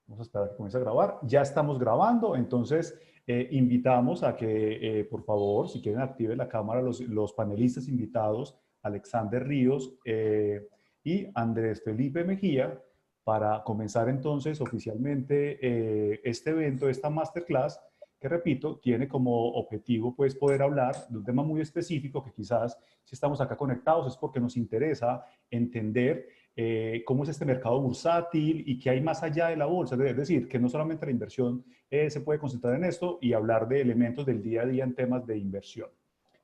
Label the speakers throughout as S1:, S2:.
S1: Vamos a esperar a que comience a grabar. Ya estamos grabando, entonces invitamos a que, por favor, si quieren, activen la cámara los panelistas invitados, Alexander Ríos y Andrés Felipe Mejía, para comenzar entonces oficialmente este evento, esta masterclass, que repito, tiene como objetivo pues poder hablar de un tema muy específico que quizás si estamos acá conectados es porque nos interesa entender cómo es este mercado bursátil y qué hay más allá de la bolsa. Es decir, que no solamente la inversión se puede concentrar en esto y hablar de elementos del día a día en temas de inversión.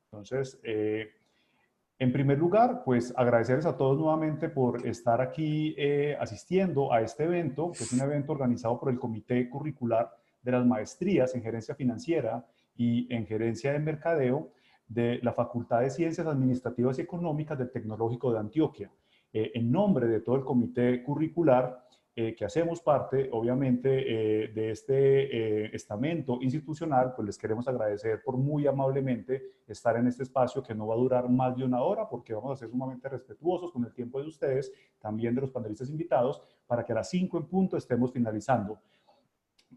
S1: Entonces, en primer lugar, pues agradecerles a todos nuevamente por estar aquí asistiendo a este evento, que es un evento organizado por el Comité Curricular de las Maestrías en Gerencia Financiera y en Gerencia de Mercadeo de la Facultad de Ciencias Administrativas y Económicas del Tecnológico de Antioquia. En nombre de todo el Comité Curricular, que hacemos parte, obviamente, de este estamento institucional, pues les queremos agradecer por muy amablemente estar en este espacio que no va a durar más de una hora, porque vamos a ser sumamente respetuosos con el tiempo de ustedes, también de los panelistas invitados, para que a las 5 en punto estemos finalizando.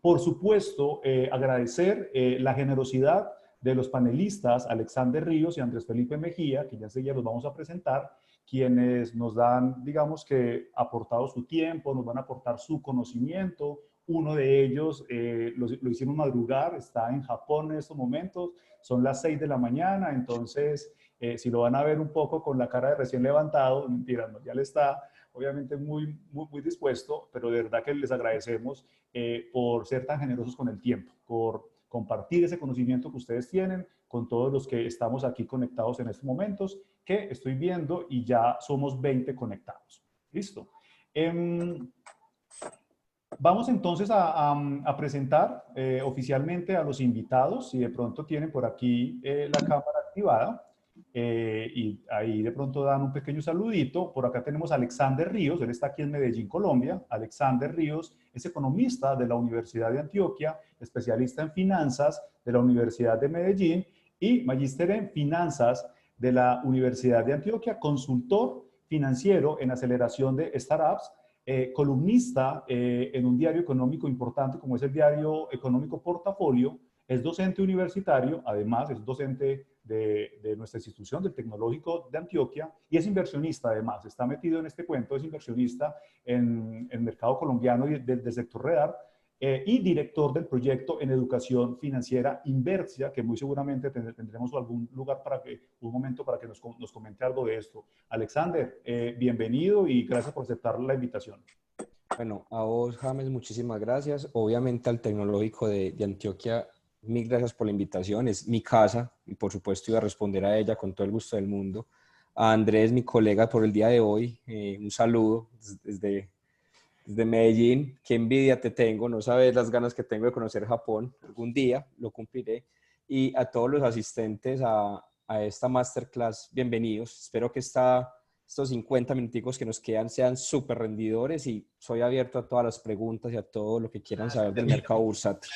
S1: Por supuesto, agradecer la generosidad de los panelistas Alexander Ríos y Andrés Felipe Mejía, que ya enseguida los vamos a presentar, quienes nos dan, digamos que, aportado su tiempo, nos van a aportar su conocimiento. Uno de ellos lo hicimos madrugar, está en Japón en estos momentos, son las 6 de la mañana, entonces si lo van a ver un poco con la cara de recién levantado, mentira, no, ya le está obviamente muy dispuesto, pero de verdad que les agradecemos por ser tan generosos con el tiempo, por compartir ese conocimiento que ustedes tienen con todos los que estamos aquí conectados en estos momentos, que estoy viendo y ya somos 20 conectados. ¿Listo? Vamos entonces a presentar oficialmente a los invitados, si de pronto tienen por aquí la cámara activada. Y ahí de pronto dan un pequeño saludito. Por acá tenemos a Alexander Ríos, él está aquí en Medellín, Colombia. Alexander Ríos es economista de la Universidad de Antioquia, especialista en finanzas de la Universidad de Medellín y magíster en finanzas de la Universidad de Antioquia, consultor financiero en aceleración de startups, columnista en un diario económico importante como es el Diario Económico Portafolio, es docente universitario, además es docente de nuestra institución, del Tecnológico de Antioquia, y es inversionista además, está metido en este cuento, es inversionista en el mercado colombiano y del sector real, y director del proyecto en educación financiera Inversia, que muy seguramente tendremos algún lugar para que, un momento para que nos comente algo de esto. Alexander, bienvenido y gracias por aceptar la invitación.
S2: Bueno, a vos, James, muchísimas gracias. Obviamente al Tecnológico de Antioquia, mil gracias por la invitación. Es mi casa y por supuesto iba a responder a ella con todo el gusto del mundo. A Andrés, mi colega por el día de hoy, un saludo desde Medellín. Qué envidia te tengo, no sabes las ganas que tengo de conocer Japón. Algún día lo cumpliré. Y a todos los asistentes a esta masterclass, bienvenidos. Espero que estos 50 minuticos que nos quedan sean súper rendidores y soy abierto a todas las preguntas y a todo lo que quieran saber del mercado bursátil.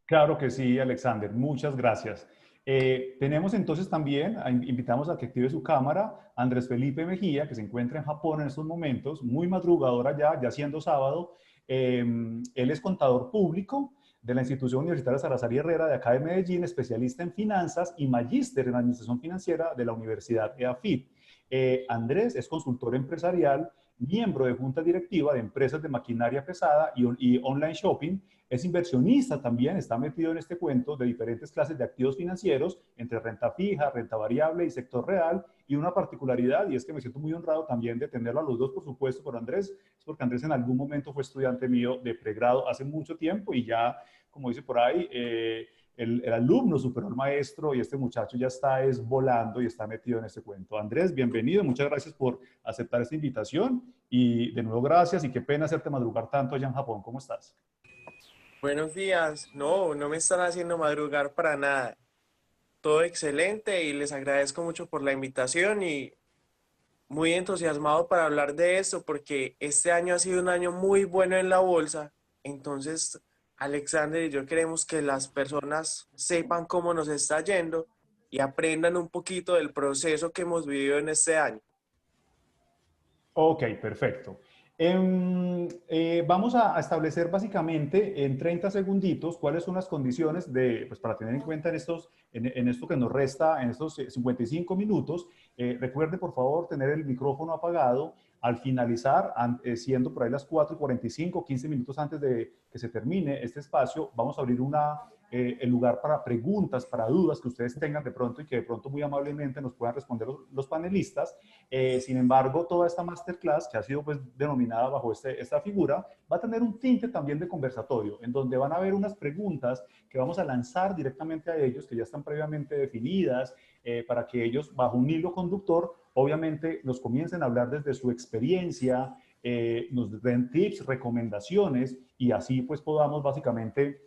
S1: Claro que sí, Alexander, muchas gracias. Tenemos entonces también, invitamos a que active su cámara, Andrés Felipe Mejía, que se encuentra en Japón en estos momentos, muy madrugadora ya siendo sábado. Él es contador público de la Institución Universitaria Salazar y Herrera de acá de Medellín, especialista en finanzas y magíster en administración financiera de la Universidad EAFIT. Andrés es consultor empresarial, miembro de junta directiva de empresas de maquinaria pesada y online shopping. Es inversionista también, está metido en este cuento de diferentes clases de activos financieros, entre renta fija, renta variable y sector real. Y una particularidad, y es que me siento muy honrado también de tenerlo a los dos, por supuesto, por Andrés, es porque Andrés en algún momento fue estudiante mío de pregrado hace mucho tiempo y ya, como dice por ahí, el alumno superó al maestro y este muchacho ya está volando y está metido en este cuento. Andrés, bienvenido, muchas gracias por aceptar esta invitación y de nuevo gracias y qué pena hacerte madrugar tanto allá en Japón. ¿Cómo estás?
S3: Buenos días. No, no me están haciendo madrugar para nada. Todo excelente y les agradezco mucho por la invitación y muy entusiasmado para hablar de esto porque este año ha sido un año muy bueno en la bolsa. Entonces, Alexander y yo queremos que las personas sepan cómo nos está yendo y aprendan un poquito del proceso que hemos vivido en este año.
S1: Ok, perfecto. Vamos a establecer básicamente en 30 segunditos cuáles son las condiciones pues, para tener en cuenta en esto que nos resta, en estos 55 minutos. Recuerde, por favor, tener el micrófono apagado. Al finalizar, siendo por ahí las 4:45, 15 minutos antes de que se termine este espacio, vamos a abrir el lugar para preguntas, para dudas que ustedes tengan de pronto y que de pronto muy amablemente nos puedan responder los panelistas. Sin embargo, toda esta masterclass, que ha sido pues denominada bajo esta figura, va a tener un tinte también de conversatorio, en donde van a haber unas preguntas que vamos a lanzar directamente a ellos, que ya están previamente definidas, para que ellos, bajo un hilo conductor, obviamente nos comiencen a hablar desde su experiencia, nos den tips, recomendaciones, y así pues podamos básicamente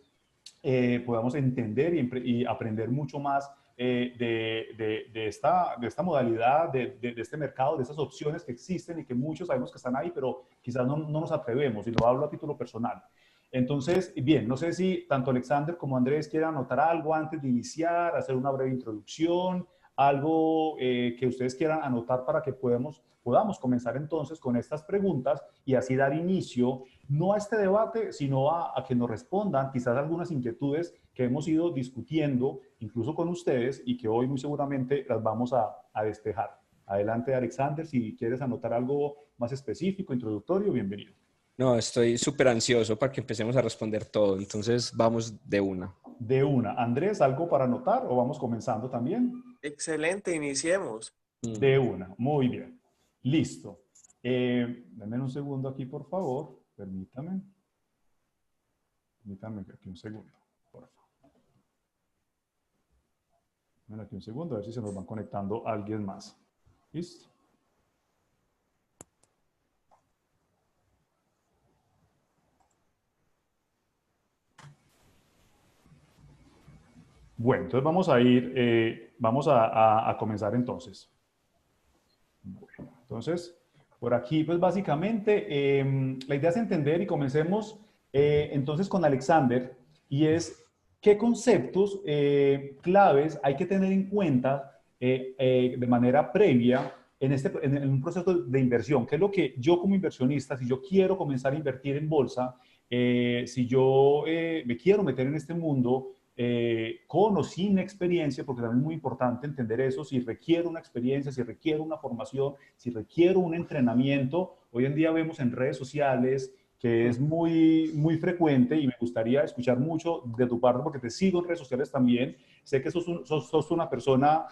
S1: podamos entender y aprender mucho más de esta modalidad, de este mercado, de estas opciones que existen y que muchos sabemos que están ahí, pero quizás no nos atrevemos, y lo hablo a título personal. Entonces, bien, no sé si tanto Alexander como Andrés quieran anotar algo antes de iniciar, hacer una breve introducción, algo que ustedes quieran anotar para que podamos comenzar entonces con estas preguntas y así dar inicio no a este debate, sino a que nos respondan quizás algunas inquietudes que hemos ido discutiendo incluso con ustedes y que hoy muy seguramente las vamos a despejar. Adelante, Alexander, si quieres anotar algo más específico, introductorio, bienvenido.
S2: No, estoy súper ansioso para que empecemos a responder todo, entonces vamos de una.
S1: De una. Andrés, ¿algo para anotar o vamos comenzando también?
S3: Excelente, iniciemos.
S1: De una, muy bien. Listo. Denme un segundo aquí, por favor. Permítame. Permítame aquí un segundo, por favor. Denme aquí un segundo, a ver si se nos van conectando alguien más. ¿Listo? Bueno, entonces vamos a ir, vamos a comenzar entonces. Bueno, entonces, por aquí, pues básicamente, la idea es entender y comencemos entonces con Alexander, y es qué conceptos claves hay que tener en cuenta de manera previa en un proceso de inversión. ¿Qué es lo que yo como inversionista, si yo quiero comenzar a invertir en bolsa, si yo me quiero meter en este mundo, con o sin experiencia, porque también es muy importante entender eso, si requiere una experiencia, si requiere una formación, si requiere un entrenamiento? Hoy en día vemos en redes sociales que es muy frecuente, y me gustaría escuchar mucho de tu parte porque te sigo en redes sociales también. Sé que sos una persona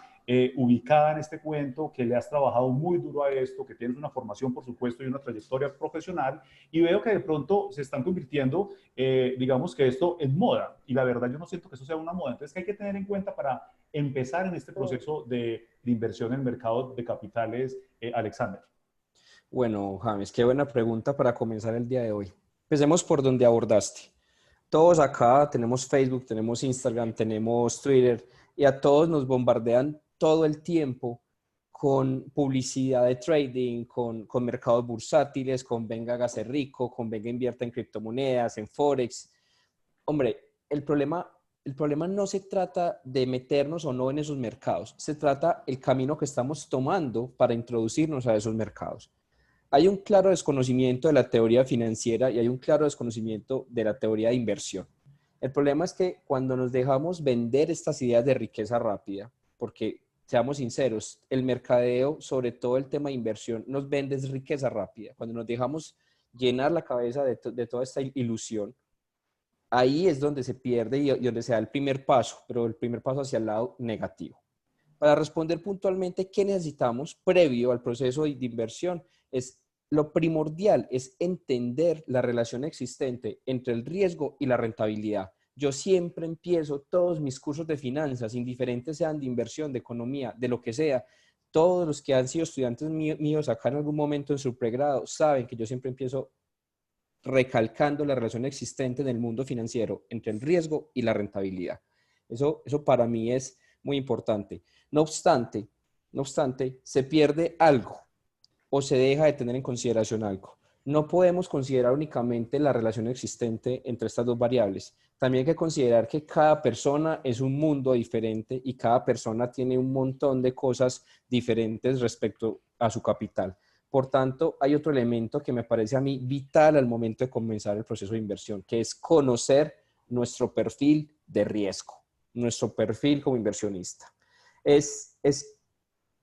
S1: ubicada en este cuento, que le has trabajado muy duro a esto, que tienes una formación, por supuesto, y una trayectoria profesional, y veo que de pronto se están convirtiendo, digamos que esto en moda, y la verdad yo no siento que eso sea una moda. Entonces, ¿qué hay que tener en cuenta para empezar en este proceso de inversión en el mercado de capitales, Alexander?
S2: Bueno, James, qué buena pregunta para comenzar el día de hoy. Empecemos por donde abordaste. Todos acá tenemos Facebook, tenemos Instagram, tenemos Twitter, y a todos nos bombardean todo el tiempo con publicidad de trading, con mercados bursátiles, con venga, hágase rico, con venga, invierta en criptomonedas, en Forex. Hombre, el problema no se trata de meternos o no en esos mercados, se trata el camino que estamos tomando para introducirnos a esos mercados. Hay un claro desconocimiento de la teoría financiera y hay un claro desconocimiento de la teoría de inversión. El problema es que cuando nos dejamos vender estas ideas de riqueza rápida, porque seamos sinceros, el mercadeo, sobre todo el tema de inversión, nos vende riqueza rápida. Cuando nos dejamos llenar la cabeza de toda esta ilusión, ahí es donde se pierde y donde se da el primer paso, pero el primer paso hacia el lado negativo. Para responder puntualmente qué necesitamos previo al proceso de inversión, lo primordial es entender la relación existente entre el riesgo y la rentabilidad. Yo siempre empiezo todos mis cursos de finanzas, indiferentes sean de inversión, de economía, de lo que sea. Todos los que han sido estudiantes míos acá en algún momento en su pregrado saben que yo siempre empiezo recalcando la relación existente en el mundo financiero entre el riesgo y la rentabilidad. Eso para mí es muy importante. No obstante, se pierde algo o se deja de tener en consideración algo. No podemos considerar únicamente la relación existente entre estas dos variables. También hay que considerar que cada persona es un mundo diferente y cada persona tiene un montón de cosas diferentes respecto a su capital. Por tanto, hay otro elemento que me parece a mí vital al momento de comenzar el proceso de inversión, que es conocer nuestro perfil de riesgo, nuestro perfil como inversionista.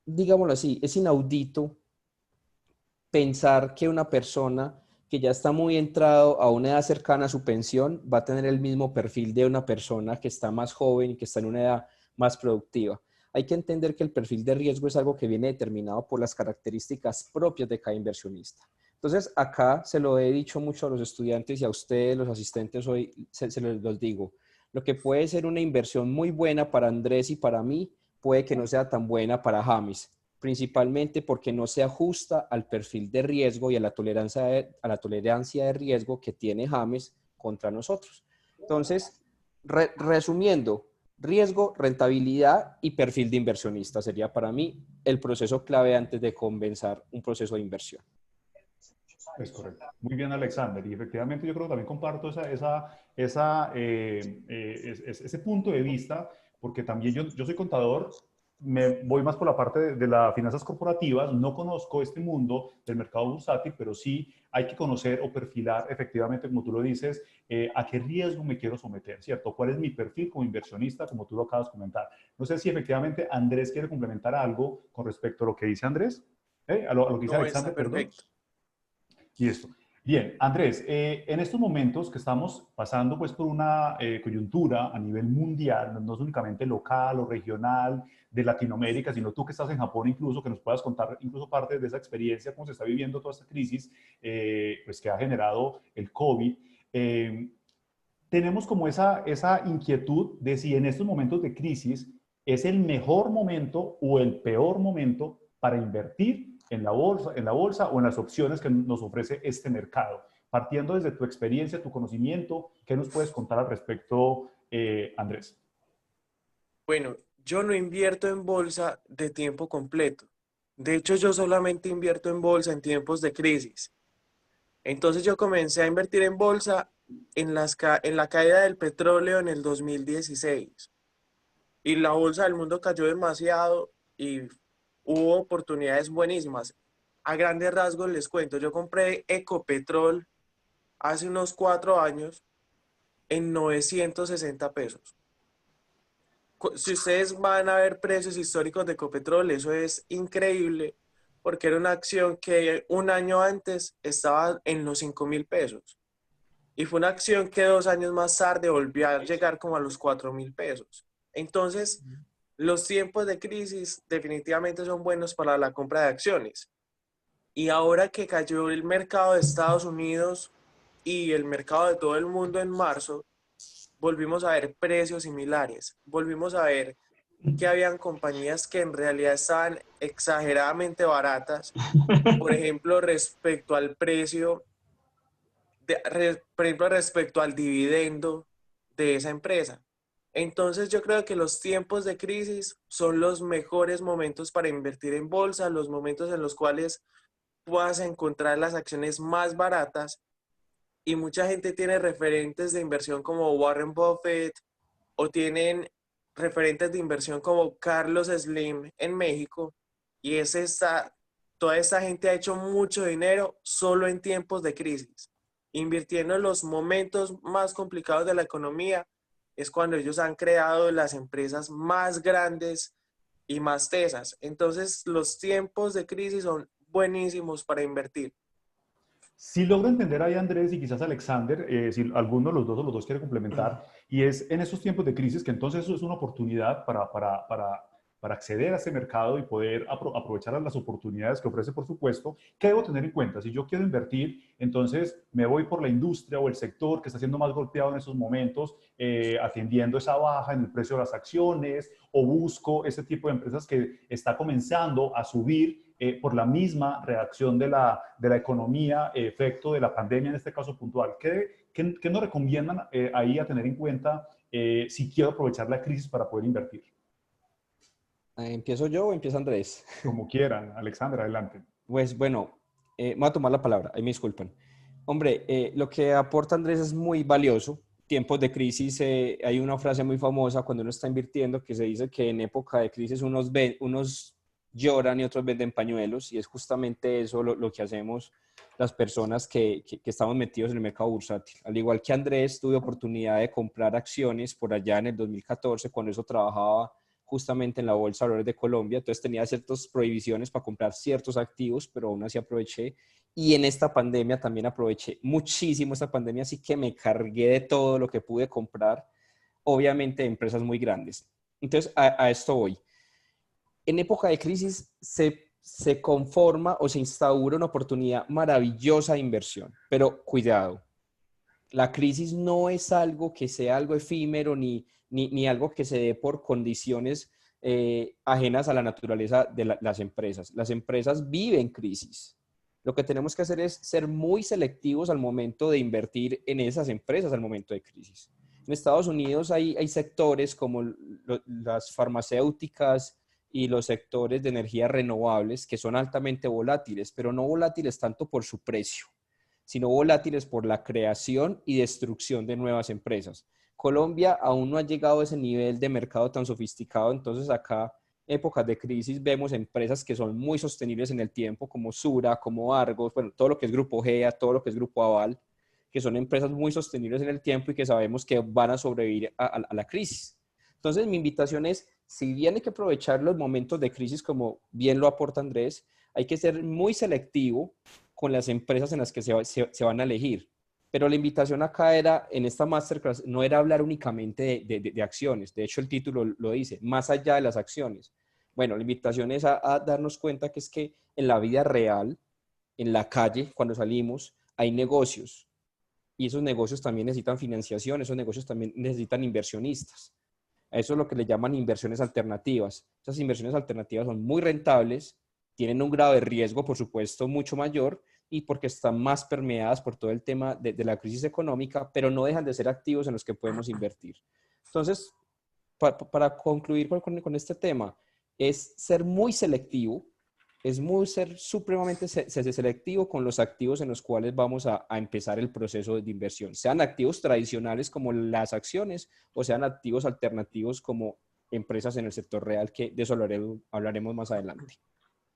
S2: Digámoslo así, es inaudito pensar que una persona que ya está muy entrado a una edad cercana a su pensión va a tener el mismo perfil de una persona que está más joven y que está en una edad más productiva. Hay que entender que el perfil de riesgo es algo que viene determinado por las características propias de cada inversionista. Entonces, acá se lo he dicho mucho a los estudiantes y a ustedes, los asistentes, hoy se los digo. Lo que puede ser una inversión muy buena para Andrés y para mí, puede que no sea tan buena para James, principalmente porque no se ajusta al perfil de riesgo y a la tolerancia de riesgo que tiene James contra nosotros. Entonces, resumiendo, riesgo, rentabilidad y perfil de inversionista sería para mí el proceso clave antes de comenzar un proceso de inversión.
S1: Es correcto. Muy bien, Alexander. Y efectivamente yo creo que también comparto ese punto de vista, porque también yo soy contador, me voy más por la parte de las finanzas corporativas, no conozco este mundo del mercado bursátil, pero sí hay que conocer o perfilar efectivamente, como tú lo dices, a qué riesgo me quiero someter, ¿cierto? ¿Cuál es mi perfil como inversionista, como tú lo acabas de comentar? No sé si efectivamente Andrés quiere complementar algo con respecto a lo que dice Andrés, a lo que dice
S3: No, está
S1: Alexander, perdón.
S3: perfecto.
S1: Listo. Bien, Andrés, en estos momentos que estamos pasando pues por una coyuntura a nivel mundial, no es únicamente local o regional de Latinoamérica, sino tú que estás en Japón incluso, que nos puedas contar incluso parte de esa experiencia, cómo se está viviendo toda esta crisis pues que ha generado el COVID. Eh, Tenemos como esa inquietud de si en estos momentos de crisis es el mejor momento o el peor momento para invertir en la bolsa o en las opciones que nos ofrece este mercado. Partiendo desde tu experiencia, tu conocimiento, ¿qué nos puedes contar al respecto, Andrés?
S3: Bueno, yo no invierto en bolsa de tiempo completo. De hecho, yo solamente invierto en bolsa en tiempos de crisis. Entonces yo comencé a invertir en bolsa en la caída del petróleo en el 2016. Y la bolsa del mundo cayó demasiado y hubo oportunidades buenísimas. A grandes rasgos les cuento, yo compré Ecopetrol hace unos 4 años en 960 pesos. Si ustedes van a ver precios históricos de Ecopetrol, eso es increíble porque era una acción que un año antes estaba en los 5.000 pesos. Y fue una acción que 2 años más tarde volvió a llegar como a los 4.000 pesos. Entonces, los tiempos de crisis definitivamente son buenos para la compra de acciones. Y ahora que cayó el mercado de Estados Unidos y el mercado de todo el mundo en marzo, volvimos a ver precios similares. Volvimos a ver que habían compañías que en realidad estaban exageradamente baratas. Por ejemplo, respecto al precio, por ejemplo, respecto al dividendo de esa empresa. Entonces yo creo que los tiempos de crisis son los mejores momentos para invertir en bolsa, los momentos en los cuales puedas encontrar las acciones más baratas y mucha gente tiene referentes de inversión como Warren Buffett o tienen referentes de inversión como Carlos Slim en México y toda esta gente ha hecho mucho dinero solo en tiempos de crisis. Invirtiendo en los momentos más complicados de la economía es cuando ellos han creado las empresas más grandes y más tesas. Entonces, los tiempos de crisis son buenísimos para invertir.
S1: Si logro entender ahí, Andrés, y quizás Alexander, si alguno de los dos o los dos quiere complementar, y es en esos tiempos de crisis que entonces eso es una oportunidad para acceder a ese mercado y poder aprovechar las oportunidades que ofrece, por supuesto. ¿Qué debo tener en cuenta? Si yo quiero invertir, entonces me voy por la industria o el sector que está siendo más golpeado en esos momentos, atendiendo esa baja en el precio de las acciones, o busco ese tipo de empresas que está comenzando a subir por la misma reacción de la economía, efecto de la pandemia en este caso puntual. ¿Qué nos recomiendan ahí a tener en cuenta si quiero aprovechar la crisis para poder invertir?
S2: ¿Empiezo yo o empieza Andrés?
S1: Como quieran. Alexandra, adelante.
S2: Pues bueno, voy a tomar la palabra, ahí me disculpan. Hombre, lo que aporta Andrés es muy valioso. Tiempos de crisis, hay una frase muy famosa cuando uno está invirtiendo que se dice que en época de crisis unos lloran y otros venden pañuelos, y es justamente eso lo que hacemos las personas que estamos metidos en el mercado bursátil. Al igual que Andrés, tuve oportunidad de comprar acciones por allá en el 2014, cuando eso trabajaba justamente en la Bolsa de Valores de Colombia, entonces tenía ciertas prohibiciones para comprar ciertos activos, pero aún así aproveché. Y en esta pandemia también aproveché muchísimo esta pandemia, así que me cargué de todo lo que pude comprar, obviamente de empresas muy grandes. Entonces, a esto voy. En época de crisis se conforma o se instaura una oportunidad maravillosa de inversión, pero cuidado, la crisis no es algo que sea algo efímero ni algo que se dé por condiciones ajenas a la naturaleza de las empresas. Las empresas viven crisis. Lo que tenemos que hacer es ser muy selectivos al momento de invertir en esas empresas al momento de crisis. En Estados Unidos hay sectores como las farmacéuticas y los sectores de energías renovables que son altamente volátiles, pero no volátiles tanto por su precio, sino volátiles por la creación y destrucción de nuevas empresas. Colombia aún no ha llegado a ese nivel de mercado tan sofisticado, entonces acá, épocas de crisis, vemos empresas que son muy sostenibles en el tiempo, como Sura, como Argos, bueno, todo lo que es Grupo GEA, todo lo que es Grupo Aval, que son empresas muy sostenibles en el tiempo y que sabemos que van a sobrevivir a la crisis. Entonces, mi invitación es, si bien hay que aprovechar los momentos de crisis, como bien lo aporta Andrés, hay que ser muy selectivo con las empresas en las que se van a elegir. Pero la invitación acá era, en esta masterclass, no era hablar únicamente de acciones. De hecho, el título lo dice, más allá de las acciones. Bueno, la invitación es a darnos cuenta que es que en la vida real, en la calle, cuando salimos, hay negocios. Y esos negocios también necesitan financiación, esos negocios también necesitan inversionistas. A eso es lo que le llaman inversiones alternativas. Esas inversiones alternativas son muy rentables, tienen un grado de riesgo, por supuesto, mucho mayor, y porque están más permeadas por todo el tema de la crisis económica, pero no dejan de ser activos en los que podemos invertir. Entonces, para concluir con este tema, es ser muy selectivo, ser supremamente selectivo con los activos en los cuales vamos a empezar el proceso de inversión, sean activos tradicionales como las acciones o sean activos alternativos como empresas en el sector real, que de eso hablaremos más adelante.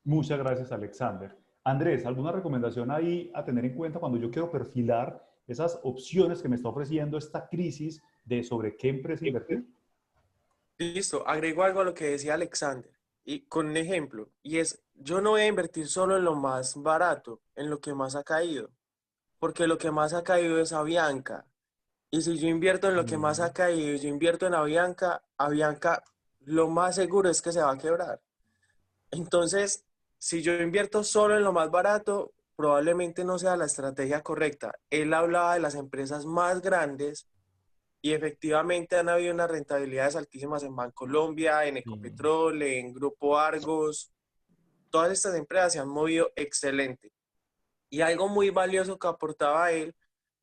S1: Muchas gracias, Alexander. Andrés, ¿alguna recomendación ahí a tener en cuenta cuando yo quiero perfilar esas opciones que me está ofreciendo esta crisis de sobre qué empresa invertir?
S3: Listo, agrego algo a lo que decía Alexander y con un ejemplo, y es, yo no voy a invertir solo en lo más barato, en lo que más ha caído, porque lo que más ha caído es Avianca. Y si yo invierto en lo que más ha caído, yo invierto en Avianca lo más seguro es que se va a quebrar. Entonces, si yo invierto solo en lo más barato, probablemente no sea la estrategia correcta. Él hablaba de las empresas más grandes y efectivamente han habido unas rentabilidades altísimas en Bancolombia, en Ecopetrol, en Grupo Argos. Todas estas empresas se han movido excelente. Y algo muy valioso que aportaba él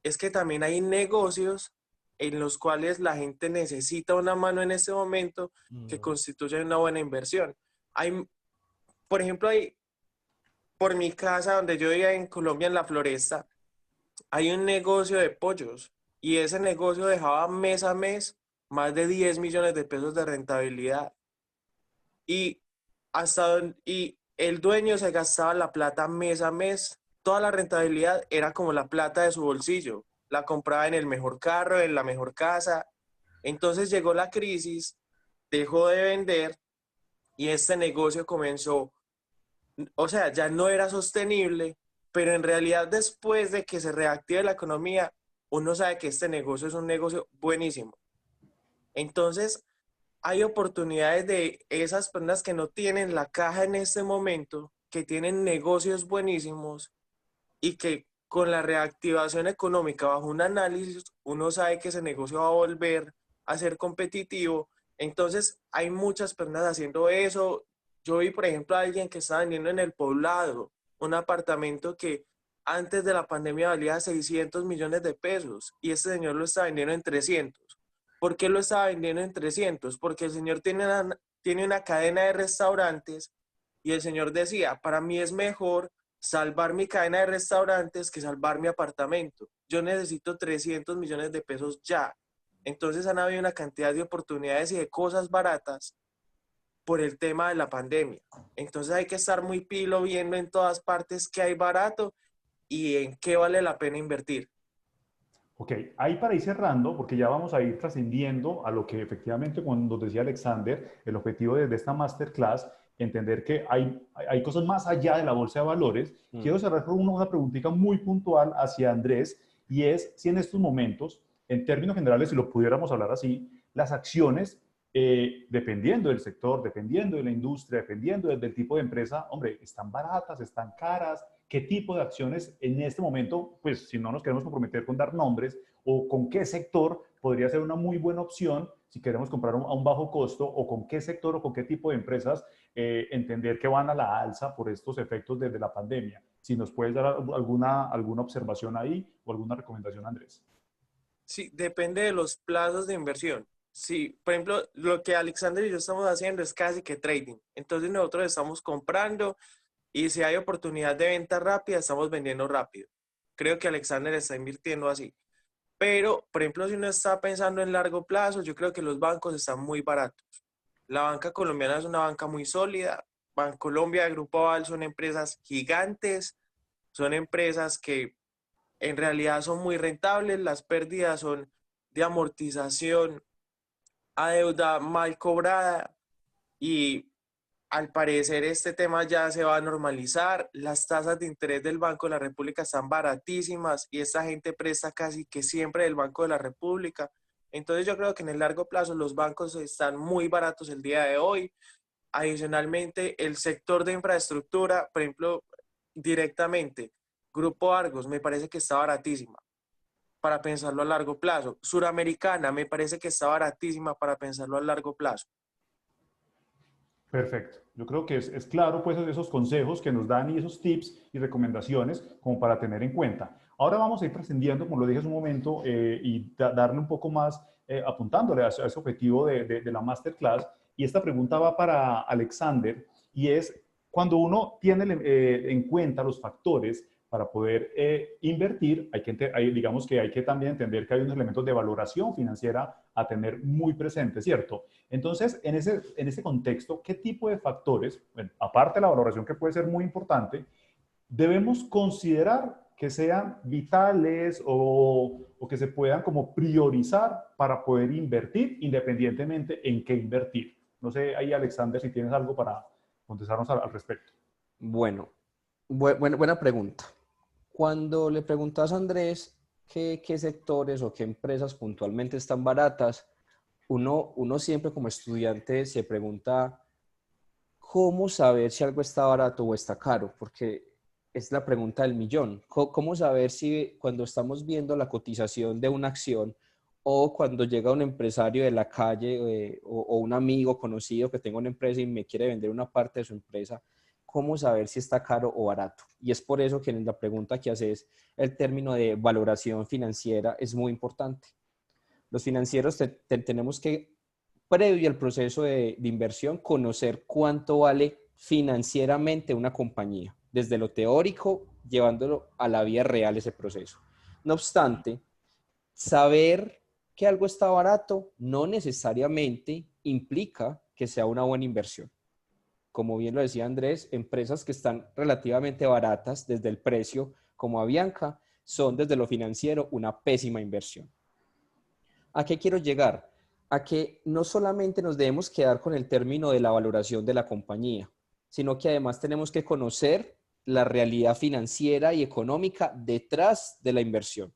S3: es que también hay negocios en los cuales la gente necesita una mano en este momento que constituyen una buena inversión. Hay, por ejemplo, por mi casa donde yo vivía en Colombia, en La Floresta, hay un negocio de pollos y ese negocio dejaba mes a mes más de 10 millones de pesos de rentabilidad. Y, y el dueño se gastaba la plata mes a mes. Toda la rentabilidad era como la plata de su bolsillo. La compraba en el mejor carro, en la mejor casa. Entonces llegó la crisis, dejó de vender y este negocio comenzó, o sea, ya no era sostenible, pero en realidad después de que se reactive la economía, uno sabe que este negocio es un negocio buenísimo. Entonces, hay oportunidades de esas personas que no tienen la caja en este momento, que tienen negocios buenísimos y que con la reactivación económica bajo un análisis, uno sabe que ese negocio va a volver a ser competitivo. Entonces, hay muchas personas haciendo eso. Yo vi, por ejemplo, a alguien que estaba vendiendo en El Poblado un apartamento que antes de la pandemia valía 600 millones de pesos y este señor lo está vendiendo en 300. ¿Por qué lo estaba vendiendo en 300? Porque el señor tiene una cadena de restaurantes y el señor decía, para mí es mejor salvar mi cadena de restaurantes que salvar mi apartamento. Yo necesito 300 millones de pesos ya. Entonces han habido una cantidad de oportunidades y de cosas baratas por el tema de la pandemia. Entonces hay que estar muy pilo viendo en todas partes qué hay barato y en qué vale la pena invertir.
S1: Ok, ahí para ir cerrando, porque ya vamos a ir trascendiendo a lo que efectivamente, cuando decía Alexander, el objetivo de esta masterclass, entender que hay cosas más allá de la bolsa de valores. Quiero cerrar con una preguntita muy puntual hacia Andrés, y es si en estos momentos, en términos generales, si lo pudiéramos hablar así, las acciones, dependiendo del sector, dependiendo de la industria, dependiendo del tipo de empresa, hombre, están baratas, están caras. ¿Qué tipo de acciones en este momento, pues si no nos queremos comprometer con dar nombres, o con qué sector podría ser una muy buena opción si queremos comprar a un bajo costo, o con qué sector o con qué tipo de empresas entender que van a la alza por estos efectos desde la pandemia? Si nos puedes dar alguna observación ahí o alguna recomendación, Andrés.
S3: Sí, depende de los plazos de inversión. Sí, por ejemplo, lo que Alexander y yo estamos haciendo es casi que trading. Entonces nosotros estamos comprando y si hay oportunidad de venta rápida, estamos vendiendo rápido. Creo que Alexander está invirtiendo así. Pero, por ejemplo, si uno está pensando en largo plazo, yo creo que los bancos están muy baratos. La banca colombiana es una banca muy sólida. Bancolombia, Grupo Aval son empresas gigantes, son empresas que en realidad son muy rentables, las pérdidas son de amortización a deuda mal cobrada y al parecer este tema ya se va a normalizar. Las tasas de interés del Banco de la República están baratísimas y esta gente presta casi que siempre del Banco de la República. Entonces yo creo que en el largo plazo los bancos están muy baratos el día de hoy. Adicionalmente, el sector de infraestructura, por ejemplo, directamente, Grupo Argos, me parece que está baratísima para pensarlo a largo plazo. Suramericana, me parece que está baratísima para pensarlo a largo plazo.
S1: Perfecto. Yo creo que es claro, pues, esos consejos que nos dan y esos tips y recomendaciones como para tener en cuenta. Ahora vamos a ir trascendiendo, como lo dije hace un momento, y darle un poco más, apuntándole a ese objetivo de la masterclass. Y esta pregunta va para Alexander, y es, cuando uno tiene en cuenta los factores para poder invertir, digamos que hay que también entender que hay unos elementos de valoración financiera a tener muy presentes, ¿cierto? Entonces, en ese contexto, ¿qué tipo de factores, bueno, aparte de la valoración que puede ser muy importante, debemos considerar que sean vitales o que se puedan como priorizar para poder invertir, independientemente en qué invertir? No sé, ahí Alexander, si tienes algo para contestarnos al respecto.
S2: Bueno, buena pregunta. Cuando le preguntas a Andrés qué sectores o qué empresas puntualmente están baratas, uno siempre como estudiante se pregunta cómo saber si algo está barato o está caro, porque es la pregunta del millón. ¿Cómo saber si cuando estamos viendo la cotización de una acción o cuando llega un empresario de la calle o un amigo conocido que tenga una empresa y me quiere vender una parte de su empresa, cómo saber si está caro o barato? Y es por eso que en la pregunta que haces, el término de valoración financiera es muy importante. Los financieros tenemos que, previo al proceso de inversión, conocer cuánto vale financieramente una compañía, desde lo teórico, llevándolo a la vida real ese proceso. No obstante, saber que algo está barato no necesariamente implica que sea una buena inversión. Como bien lo decía Andrés, empresas que están relativamente baratas desde el precio, como Avianca, son desde lo financiero una pésima inversión. ¿A qué quiero llegar? A que no solamente nos debemos quedar con el término de la valoración de la compañía, sino que además tenemos que conocer la realidad financiera y económica detrás de la inversión.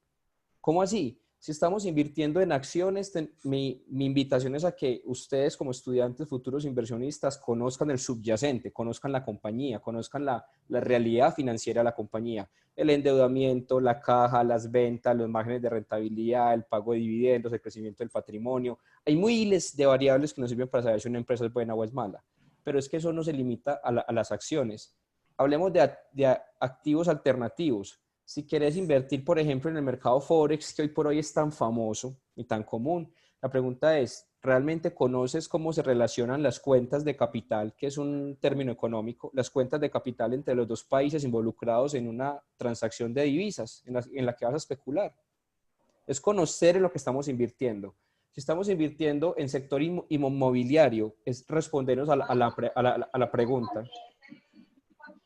S2: ¿Cómo así? Si estamos invirtiendo en acciones, mi invitación es a que ustedes como estudiantes, futuros inversionistas, conozcan el subyacente, conozcan la compañía, conozcan la realidad financiera de la compañía, el endeudamiento, la caja, las ventas, los márgenes de rentabilidad, el pago de dividendos, el crecimiento del patrimonio. Hay miles de variables que nos sirven para saber si una empresa es buena o es mala, pero es que eso no se limita a las acciones. Hablemos de activos alternativos. Si quieres invertir, por ejemplo, en el mercado Forex, que hoy por hoy es tan famoso y tan común, la pregunta es, ¿realmente conoces cómo se relacionan las cuentas de capital, que es un término económico, las cuentas de capital entre los dos países involucrados en una transacción de divisas en la que vas a especular? Es conocer en lo que estamos invirtiendo. Si estamos invirtiendo en sector inmobiliario, es respondernos a la pregunta.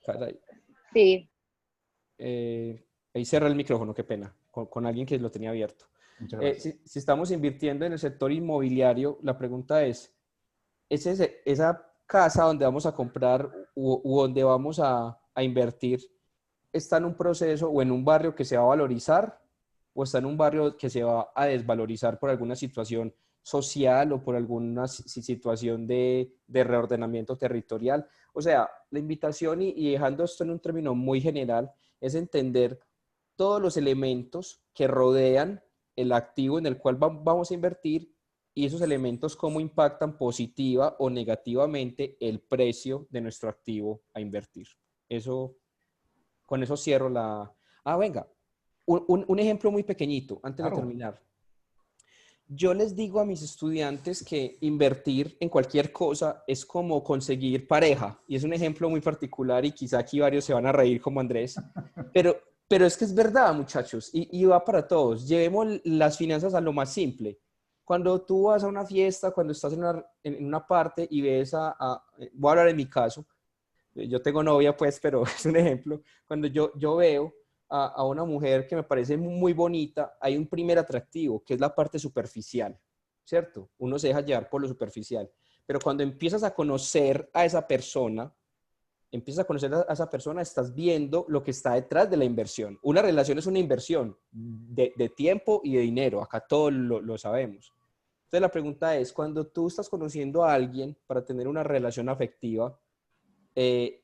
S2: Caray.
S4: Sí.
S2: Ahí cerré el micrófono, qué pena, con alguien que lo tenía abierto.
S1: Muchas gracias.
S2: Si estamos invirtiendo en el sector inmobiliario, la pregunta ¿es esa casa donde vamos a comprar u donde vamos a invertir, está en un proceso o en un barrio que se va a valorizar o está en un barrio que se va a desvalorizar por alguna situación social o por alguna situación de reordenamiento territorial? O sea, la invitación y dejando esto en un término muy general es entender todos los elementos que rodean el activo en el cual vamos a invertir y esos elementos cómo impactan positiva o negativamente el precio de nuestro activo a invertir. Con eso cierro la... venga, un ejemplo muy pequeñito antes de terminar. Yo les digo a mis estudiantes que invertir en cualquier cosa es como conseguir pareja. Y es un ejemplo muy particular y quizá aquí varios se van a reír como Andrés. Pero es que es verdad, muchachos, y va para todos. Llevemos las finanzas a lo más simple. Cuando tú vas a una fiesta, cuando estás en una parte y ves voy a hablar en mi caso, yo tengo novia pues, pero es un ejemplo. Cuando yo veo a una mujer que me parece muy bonita, hay un primer atractivo, que es la parte superficial, ¿cierto? Uno se deja llevar por lo superficial. Pero cuando empiezas a conocer a esa persona, estás viendo lo que está detrás de la inversión. Una relación es una inversión de tiempo y de dinero. Acá todos lo sabemos. Entonces la pregunta es, cuando tú estás conociendo a alguien para tener una relación afectiva,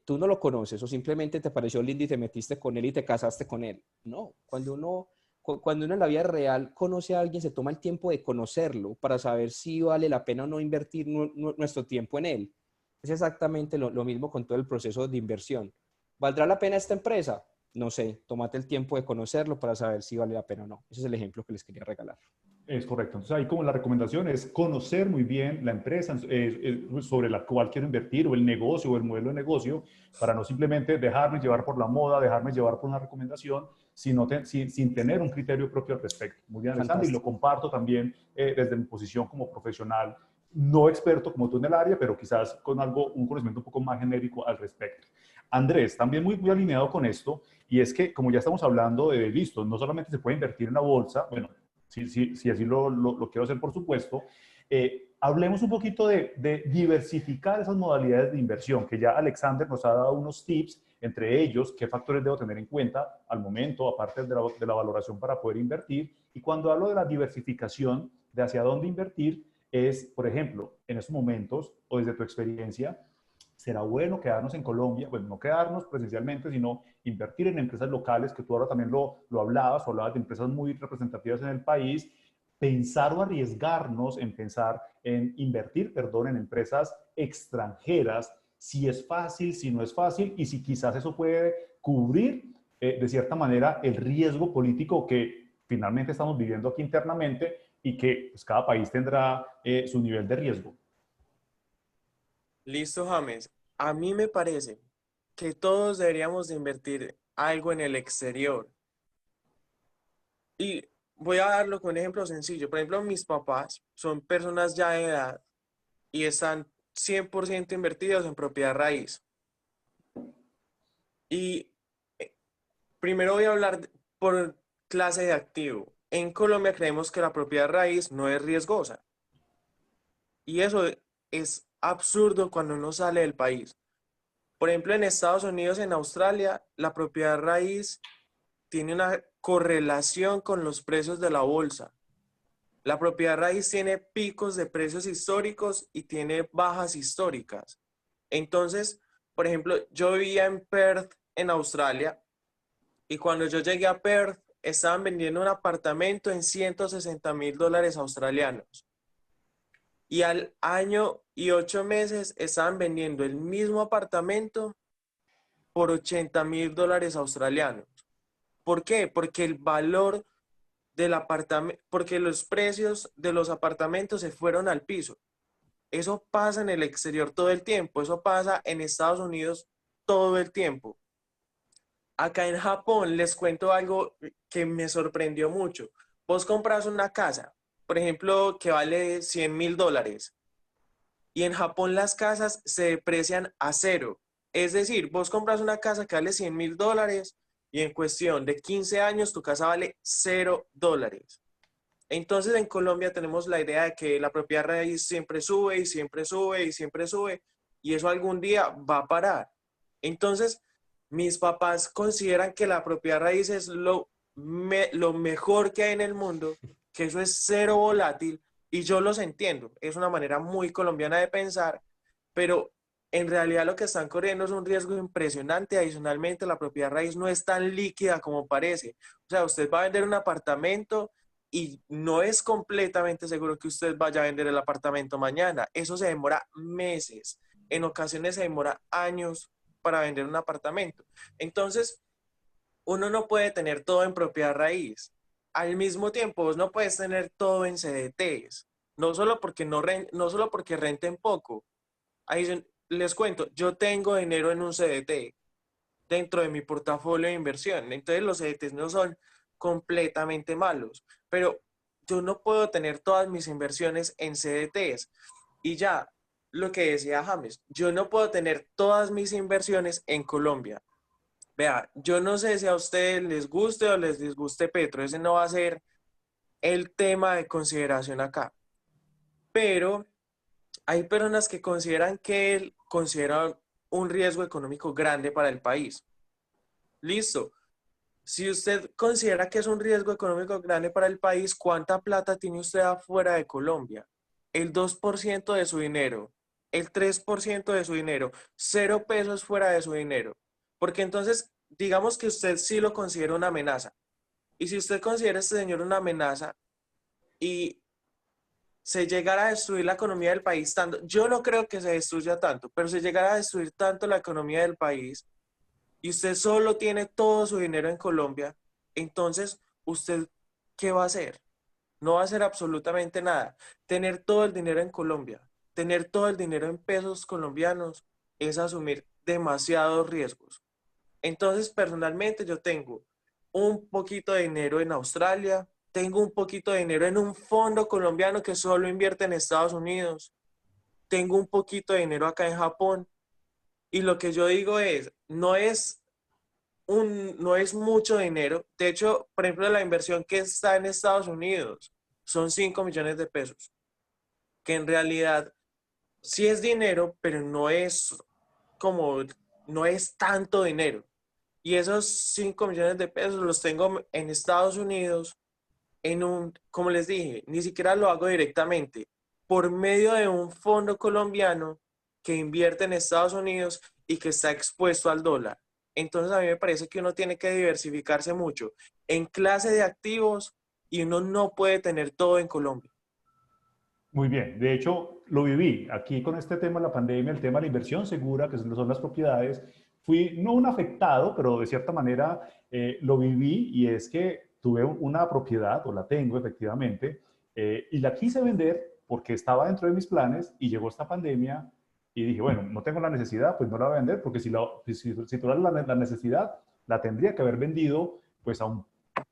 S2: tú no lo conoces o simplemente te pareció lindo y te metiste con él y te casaste con él. No, cuando uno en la vida real conoce a alguien, se toma el tiempo de conocerlo para saber si vale la pena o no invertir nuestro tiempo en él. Es exactamente lo mismo con todo el proceso de inversión. ¿Valdrá la pena esta empresa? No sé, tómate el tiempo de conocerlo para saber si vale la pena o no. Ese es el ejemplo que les quería regalar.
S1: Es correcto. Entonces ahí como la recomendación es conocer muy bien la empresa sobre la cual quiero invertir o el negocio o el modelo de negocio para no simplemente dejarme llevar por la moda, dejarme llevar por una recomendación, sino sin tener un criterio propio al respecto. Muy bien, Alexander, y lo comparto también desde mi posición como profesional, no experto como tú en el área, pero quizás con un conocimiento un poco más genérico al respecto. Andrés, también muy alineado con esto, y es que como ya estamos hablando de listo, no solamente se puede invertir en la bolsa, bueno, si así lo quiero hacer, por supuesto. Hablemos un poquito de diversificar esas modalidades de inversión, que ya Alexander nos ha dado unos tips, entre ellos, qué factores debo tener en cuenta al momento, aparte de la valoración para poder invertir. Y cuando hablo de la diversificación, de hacia dónde invertir, es, por ejemplo, en estos momentos, o desde tu experiencia, será bueno quedarnos en Colombia, bueno, no quedarnos presencialmente, sino invertir en empresas locales, que tú ahora también lo hablabas de empresas muy representativas en el país, pensar o arriesgarnos en invertir, en empresas extranjeras, si es fácil, si no es fácil, y si quizás eso puede cubrir de cierta manera el riesgo político que finalmente estamos viviendo aquí internamente y que pues, cada país tendrá su nivel de riesgo.
S3: Listo, James. A mí me parece que todos deberíamos de invertir algo en el exterior. Y voy a darlo con un ejemplo sencillo. Por ejemplo, mis papás son personas ya de edad y están 100% invertidos en propiedad raíz. Y primero voy a hablar por clase de activo. En Colombia creemos que la propiedad raíz no es riesgosa. Y eso es absurdo cuando uno sale del país. Por ejemplo, en Estados Unidos, en Australia, la propiedad raíz tiene una correlación con los precios de la bolsa. La propiedad raíz tiene picos de precios históricos y tiene bajas históricas. Entonces, por ejemplo, yo vivía en Perth, en Australia, y cuando yo llegué a Perth, estaban vendiendo un apartamento en $160,000 australianos. Y al año y 8 meses estaban vendiendo el mismo apartamento por $80,000 australianos. ¿Por qué? Porque el valor del apartamento, porque los precios de los apartamentos se fueron al piso. Eso pasa en el exterior todo el tiempo, eso pasa en Estados Unidos todo el tiempo. Acá en Japón les cuento algo que me sorprendió mucho. Vos compras una casa, por ejemplo, que vale $100.000. Y en Japón las casas se deprecian a cero. Es decir, vos compras una casa que vale $100.000 y en cuestión de 15 años tu casa vale $0. Entonces en Colombia tenemos la idea de que la propiedad raíz siempre sube y siempre sube y siempre sube y eso algún día va a parar. Entonces mis papás consideran que la propiedad raíz es lo mejor que hay en el mundo, que eso es cero volátil y yo los entiendo. Es una manera muy colombiana de pensar, pero en realidad lo que están corriendo es un riesgo impresionante. Adicionalmente, la propiedad raíz no es tan líquida como parece. O sea, usted va a vender un apartamento y no es completamente seguro que usted vaya a vender el apartamento mañana. Eso se demora meses. En ocasiones se demora años para vender un apartamento. Entonces, uno no puede tener todo en propiedad raíz. Al mismo tiempo, vos no puedes tener todo en CDTs. No solo porque, no solo porque renten poco. Ahí les cuento, yo tengo dinero en un CDT dentro de mi portafolio de inversión. Entonces los CDTs no son completamente malos, pero yo no puedo tener todas mis inversiones en CDTs. Y ya, lo que decía James, yo no puedo tener todas mis inversiones en Colombia. Vea, yo no sé si a ustedes les guste o les disguste Petro, ese no va a ser el tema de consideración acá, pero hay personas que consideran que él considera un riesgo económico grande para el país. Listo. Si usted considera que es un riesgo económico grande para el país, ¿cuánta plata tiene usted afuera de Colombia? El 2% de su dinero, el 3% de su dinero, 0 pesos fuera de su dinero. Porque entonces, digamos que usted sí lo considera una amenaza. Y si usted considera a este señor una amenaza y se llegara a destruir la economía del país tanto, yo no creo que se destruya tanto, pero se llegara a destruir tanto la economía del país y usted solo tiene todo su dinero en Colombia, entonces, ¿usted qué va a hacer? No va a hacer absolutamente nada. Tener todo el dinero en Colombia, tener todo el dinero en pesos colombianos, es asumir demasiados riesgos. Entonces, personalmente, yo tengo un poquito de dinero en Australia, tengo un poquito de dinero en un fondo colombiano que solo invierte en Estados Unidos, tengo un poquito de dinero acá en Japón, y lo que yo digo es, no es mucho dinero. De hecho, por ejemplo, la inversión que está en Estados Unidos son 5 millones de pesos, que en realidad sí es dinero, pero como, no es tanto dinero. Y esos 5 millones de pesos los tengo en Estados Unidos, como les dije, ni siquiera lo hago directamente, por medio de un fondo colombiano que invierte en Estados Unidos y que está expuesto al dólar. Entonces a mí me parece que uno tiene que diversificarse mucho en clase de activos y uno no puede tener todo en Colombia.
S1: Muy bien, de hecho lo viví aquí con este tema de la pandemia, el tema de la inversión segura, que son las propiedades. Fui no un afectado, pero de cierta manera lo viví y es que tuve una propiedad, o la tengo efectivamente, y la quise vender porque estaba dentro de mis planes y llegó esta pandemia y dije, bueno, no tengo la necesidad, pues no la voy a vender porque si tuviera la necesidad, la tendría que haber vendido pues a un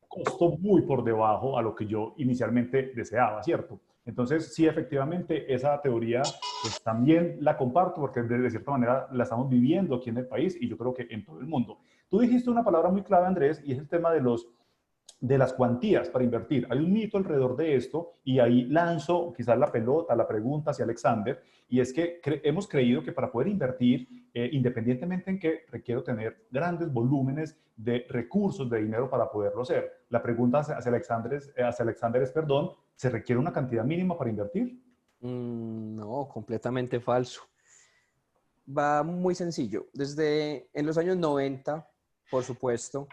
S1: costo muy por debajo a lo que yo inicialmente deseaba, ¿cierto? Entonces, sí, efectivamente, esa teoría pues, también la comparto porque de cierta manera la estamos viviendo aquí en el país y yo creo que en todo el mundo. Tú dijiste una palabra muy clave, Andrés, y es el tema de las cuantías para invertir. Hay un mito alrededor de esto y ahí lanzo quizás la pelota, la pregunta hacia Alexander, y es que hemos creído que para poder invertir, independientemente en que requiero tener grandes volúmenes de recursos, de dinero para poderlo hacer. La pregunta hacia Alexander es, perdón, ¿se requiere una cantidad mínima para invertir?
S2: No, completamente falso. Va muy sencillo. Desde en los años 90, por supuesto,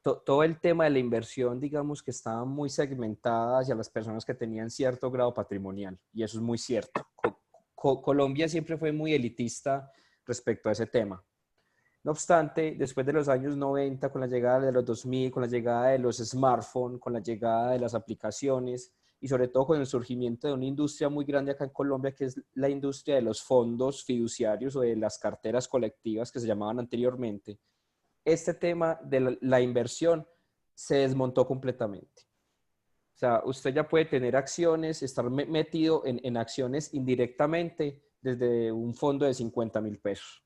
S2: todo el tema de la inversión, digamos que estaba muy segmentada hacia las personas que tenían cierto grado patrimonial, y eso es muy cierto. Colombia siempre fue muy elitista respecto a ese tema. No obstante, después de los años 90, con la llegada de los 2000, con la llegada de los smartphones, con la llegada de las aplicaciones y sobre todo con el surgimiento de una industria muy grande acá en Colombia, que es la industria de los fondos fiduciarios o de las carteras colectivas que se llamaban anteriormente, este tema de la inversión se desmontó completamente. sea, usted ya puede tener acciones, estar metido en acciones indirectamente desde un fondo de 50.000 pesos.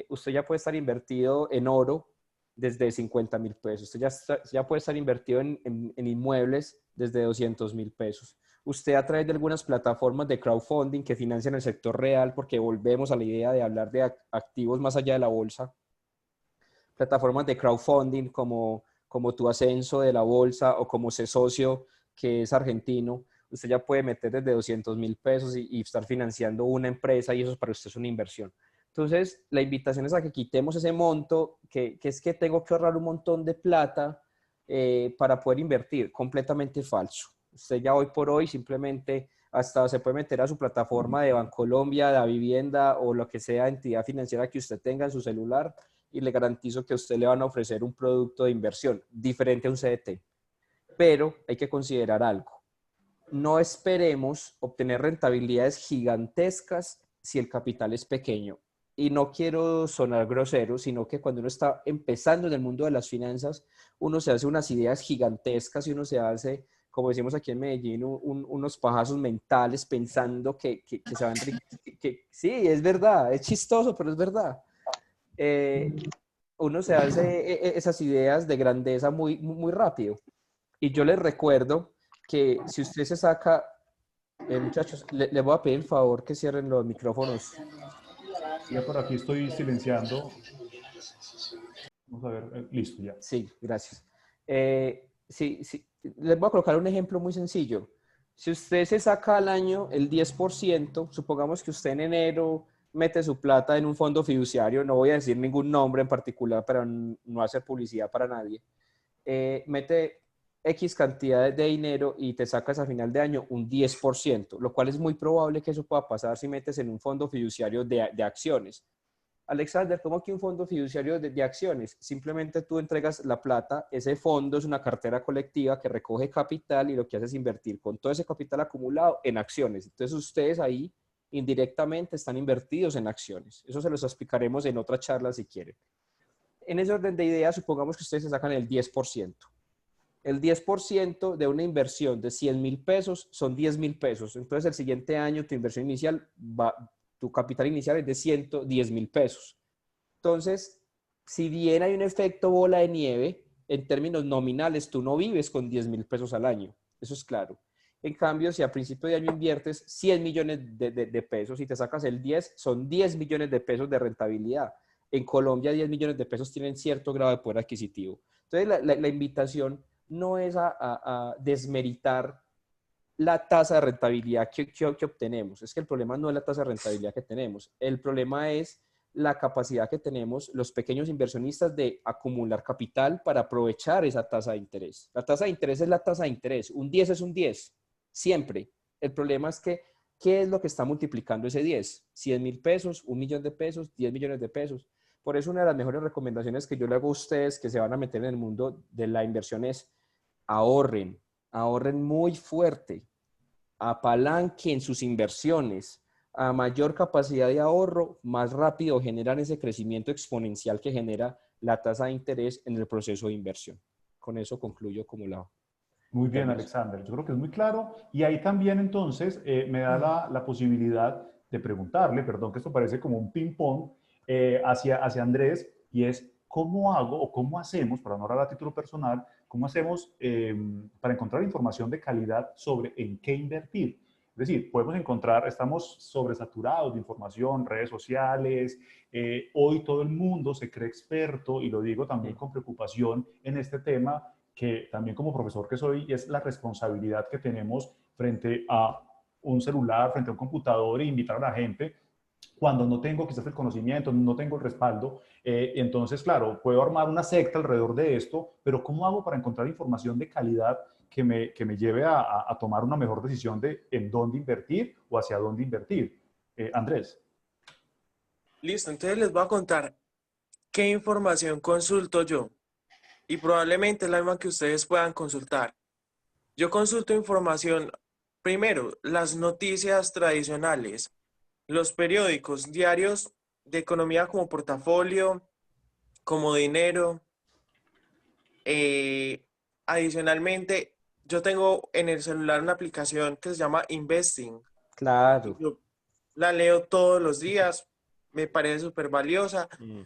S2: Usted ya puede estar invertido en oro desde 50.000 pesos. Usted ya puede estar invertido en inmuebles desde 200.000 pesos. Usted a través de algunas plataformas de crowdfunding que financian el sector real, porque volvemos a la idea de hablar de activos más allá de la bolsa, plataformas de crowdfunding como Tu Ascenso de la bolsa o como Socio, que es argentino, usted ya puede meter desde 200.000 pesos y estar financiando una empresa y eso para usted es una inversión. Entonces, la invitación es a que quitemos ese monto, que es que tengo que ahorrar un montón de plata para poder invertir. Completamente falso. Usted ya hoy por hoy simplemente hasta se puede meter a su plataforma de Bancolombia, de Vivienda o lo que sea entidad financiera que usted tenga en su celular y le garantizo que a usted le van a ofrecer un producto de inversión diferente a un CDT. Pero hay que considerar algo. No esperemos obtener rentabilidades gigantescas si el capital es pequeño. Y no quiero sonar grosero, sino que cuando uno está empezando en el mundo de las finanzas, uno se hace unas ideas gigantescas y uno se hace, como decimos aquí en Medellín, unos pajazos mentales pensando que se van a enriquecer. Sí, es verdad, es chistoso, pero es verdad. Uno se hace esas ideas de grandeza muy, muy rápido. Y yo les recuerdo que si usted se saca, muchachos, les voy a pedir el favor que cierren los micrófonos.
S1: Ya por aquí estoy silenciando. Vamos a ver, listo ya.
S2: Sí, gracias. Sí, les voy a colocar un ejemplo muy sencillo. Si usted se saca al año el 10%, supongamos que usted en enero mete su plata en un fondo fiduciario, no voy a decir ningún nombre en particular para no hacer publicidad para nadie, mete X cantidad de dinero y te sacas a final de año un 10%, lo cual es muy probable que eso pueda pasar si metes en un fondo fiduciario de acciones. Alexander, ¿cómo que un fondo fiduciario de acciones? Simplemente tú entregas la plata, ese fondo es una cartera colectiva que recoge capital y lo que hace es invertir con todo ese capital acumulado en acciones. Entonces ustedes ahí indirectamente están invertidos en acciones. Eso se los explicaremos en otra charla si quieren. En ese orden de ideas, supongamos que ustedes se sacan el 10%. El 10% de una inversión de 100.000 pesos son 10.000 pesos. Entonces el siguiente año tu inversión inicial tu capital inicial es de 110.000 pesos. Entonces, si bien hay un efecto bola de nieve, en términos nominales, tú no vives con 10.000 pesos al año. Eso es claro. En cambio, si a principio de año inviertes 100 millones de pesos y te sacas el 10, son 10 millones de pesos de rentabilidad. En Colombia, 10 millones de pesos tienen cierto grado de poder adquisitivo. Entonces, la invitación no es a desmeritar la tasa de rentabilidad que obtenemos. Es que el problema no es la tasa de rentabilidad que tenemos. El problema es la capacidad que tenemos los pequeños inversionistas de acumular capital para aprovechar esa tasa de interés. La tasa de interés es la tasa de interés. Un 10 es un 10, siempre. El problema es que, ¿qué es lo que está multiplicando ese 10? 100.000 pesos, 1.000.000 de pesos, 10 millones de pesos. Por eso una de las mejores recomendaciones que yo le hago a ustedes que se van a meter en el mundo de la inversión es ahorren, ahorren muy fuerte, apalanquen sus inversiones. A mayor capacidad de ahorro, más rápido generan ese crecimiento exponencial que genera la tasa de interés en el proceso de inversión. Con eso concluyo como la...
S1: Muy bien, Alexander. Yo creo que es muy claro. Y ahí también entonces me da la posibilidad de preguntarle, perdón que esto parece como un ping-pong, hacia Andrés, y es cómo hago o cómo hacemos, para no hablar a título personal, cómo hacemos para encontrar información de calidad sobre en qué invertir. Es decir, podemos encontrar, estamos sobresaturados de información, redes sociales, hoy todo el mundo se cree experto, y lo digo también con preocupación en este tema, que también como profesor que soy, es la responsabilidad que tenemos frente a un celular, frente a un computador, e invitar a la gente cuando no tengo quizás el conocimiento, no tengo el respaldo. Entonces, claro, puedo armar una secta alrededor de esto, pero ¿cómo hago para encontrar información de calidad que me lleve a tomar una mejor decisión de en dónde invertir o hacia dónde invertir? Andrés.
S3: Listo, entonces les voy a contar qué información consulto yo. Y probablemente es la misma que ustedes puedan consultar. Yo consulto información, primero, las noticias tradicionales, los periódicos diarios de economía como Portafolio, como Dinero. Adicionalmente, yo tengo en el celular una aplicación que se llama Investing. Y
S2: Claro.
S3: yo la leo todos los días, me parece súper valiosa.
S2: Mm.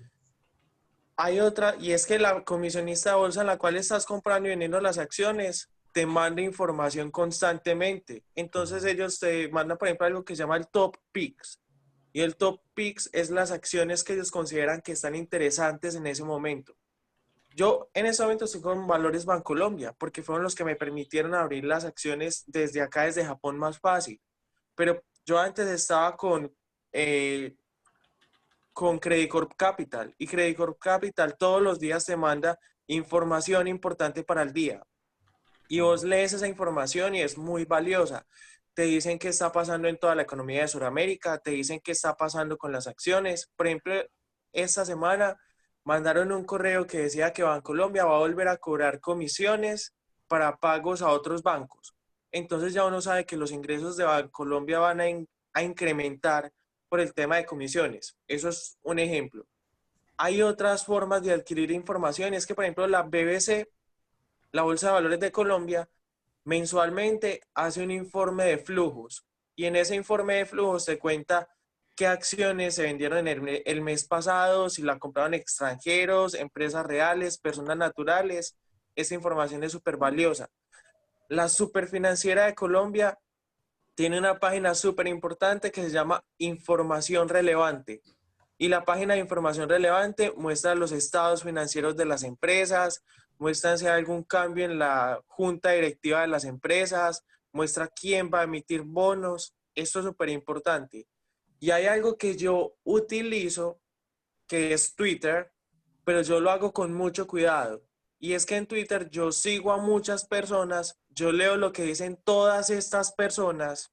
S3: Hay otra, y es que la comisionista de bolsa en la cual estás comprando y vendiendo las acciones te manda información constantemente. Entonces ellos te mandan, por ejemplo, algo que se llama el Top Picks. Y el Top Picks es las acciones que ellos consideran que están interesantes en ese momento. Yo en ese momento estoy con Valores Bancolombia, porque fueron los que me permitieron abrir las acciones desde acá, desde Japón, más fácil. Pero yo antes estaba con Credit Corp Capital, y Credit Corp Capital todos los días te manda información importante para el día. Y vos lees esa información y es muy valiosa. Te dicen qué está pasando en toda la economía de Sudamérica, te dicen qué está pasando con las acciones. Por ejemplo, esta semana mandaron un correo que decía que Bancolombia va a volver a cobrar comisiones para pagos a otros bancos. Entonces ya uno sabe que los ingresos de Bancolombia van a incrementar por el tema de comisiones. Eso es un ejemplo. Hay otras formas de adquirir información. Es que, por ejemplo, la BBC, la Bolsa de Valores de Colombia, mensualmente hace un informe de flujos, y en ese informe de flujos se cuenta qué acciones se vendieron el mes pasado, si la compraron extranjeros, empresas reales, personas naturales. Esa información es súper valiosa. La Superfinanciera de Colombia tiene una página súper importante que se llama Información Relevante. Y la página de Información Relevante muestra los estados financieros de las empresas, muestra si hay algún cambio en la junta directiva de las empresas, muestra quién va a emitir bonos. Esto es súper importante. Y hay algo que yo utilizo, que es Twitter, pero yo lo hago con mucho cuidado. Y es que en Twitter yo sigo a muchas personas, yo leo lo que dicen todas estas personas,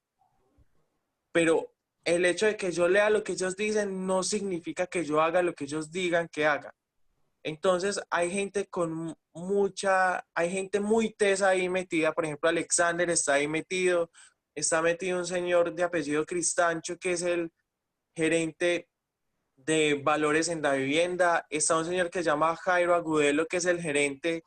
S3: pero el hecho de que yo lea lo que ellos dicen no significa que yo haga lo que ellos digan que haga. Entonces hay gente hay gente muy tesa ahí metida. Por ejemplo, Alexander está ahí metido, está metido un señor de apellido Cristancho, que es el gerente de valores en la vivienda. Está un señor que se llama Jairo Agudelo, que es el gerente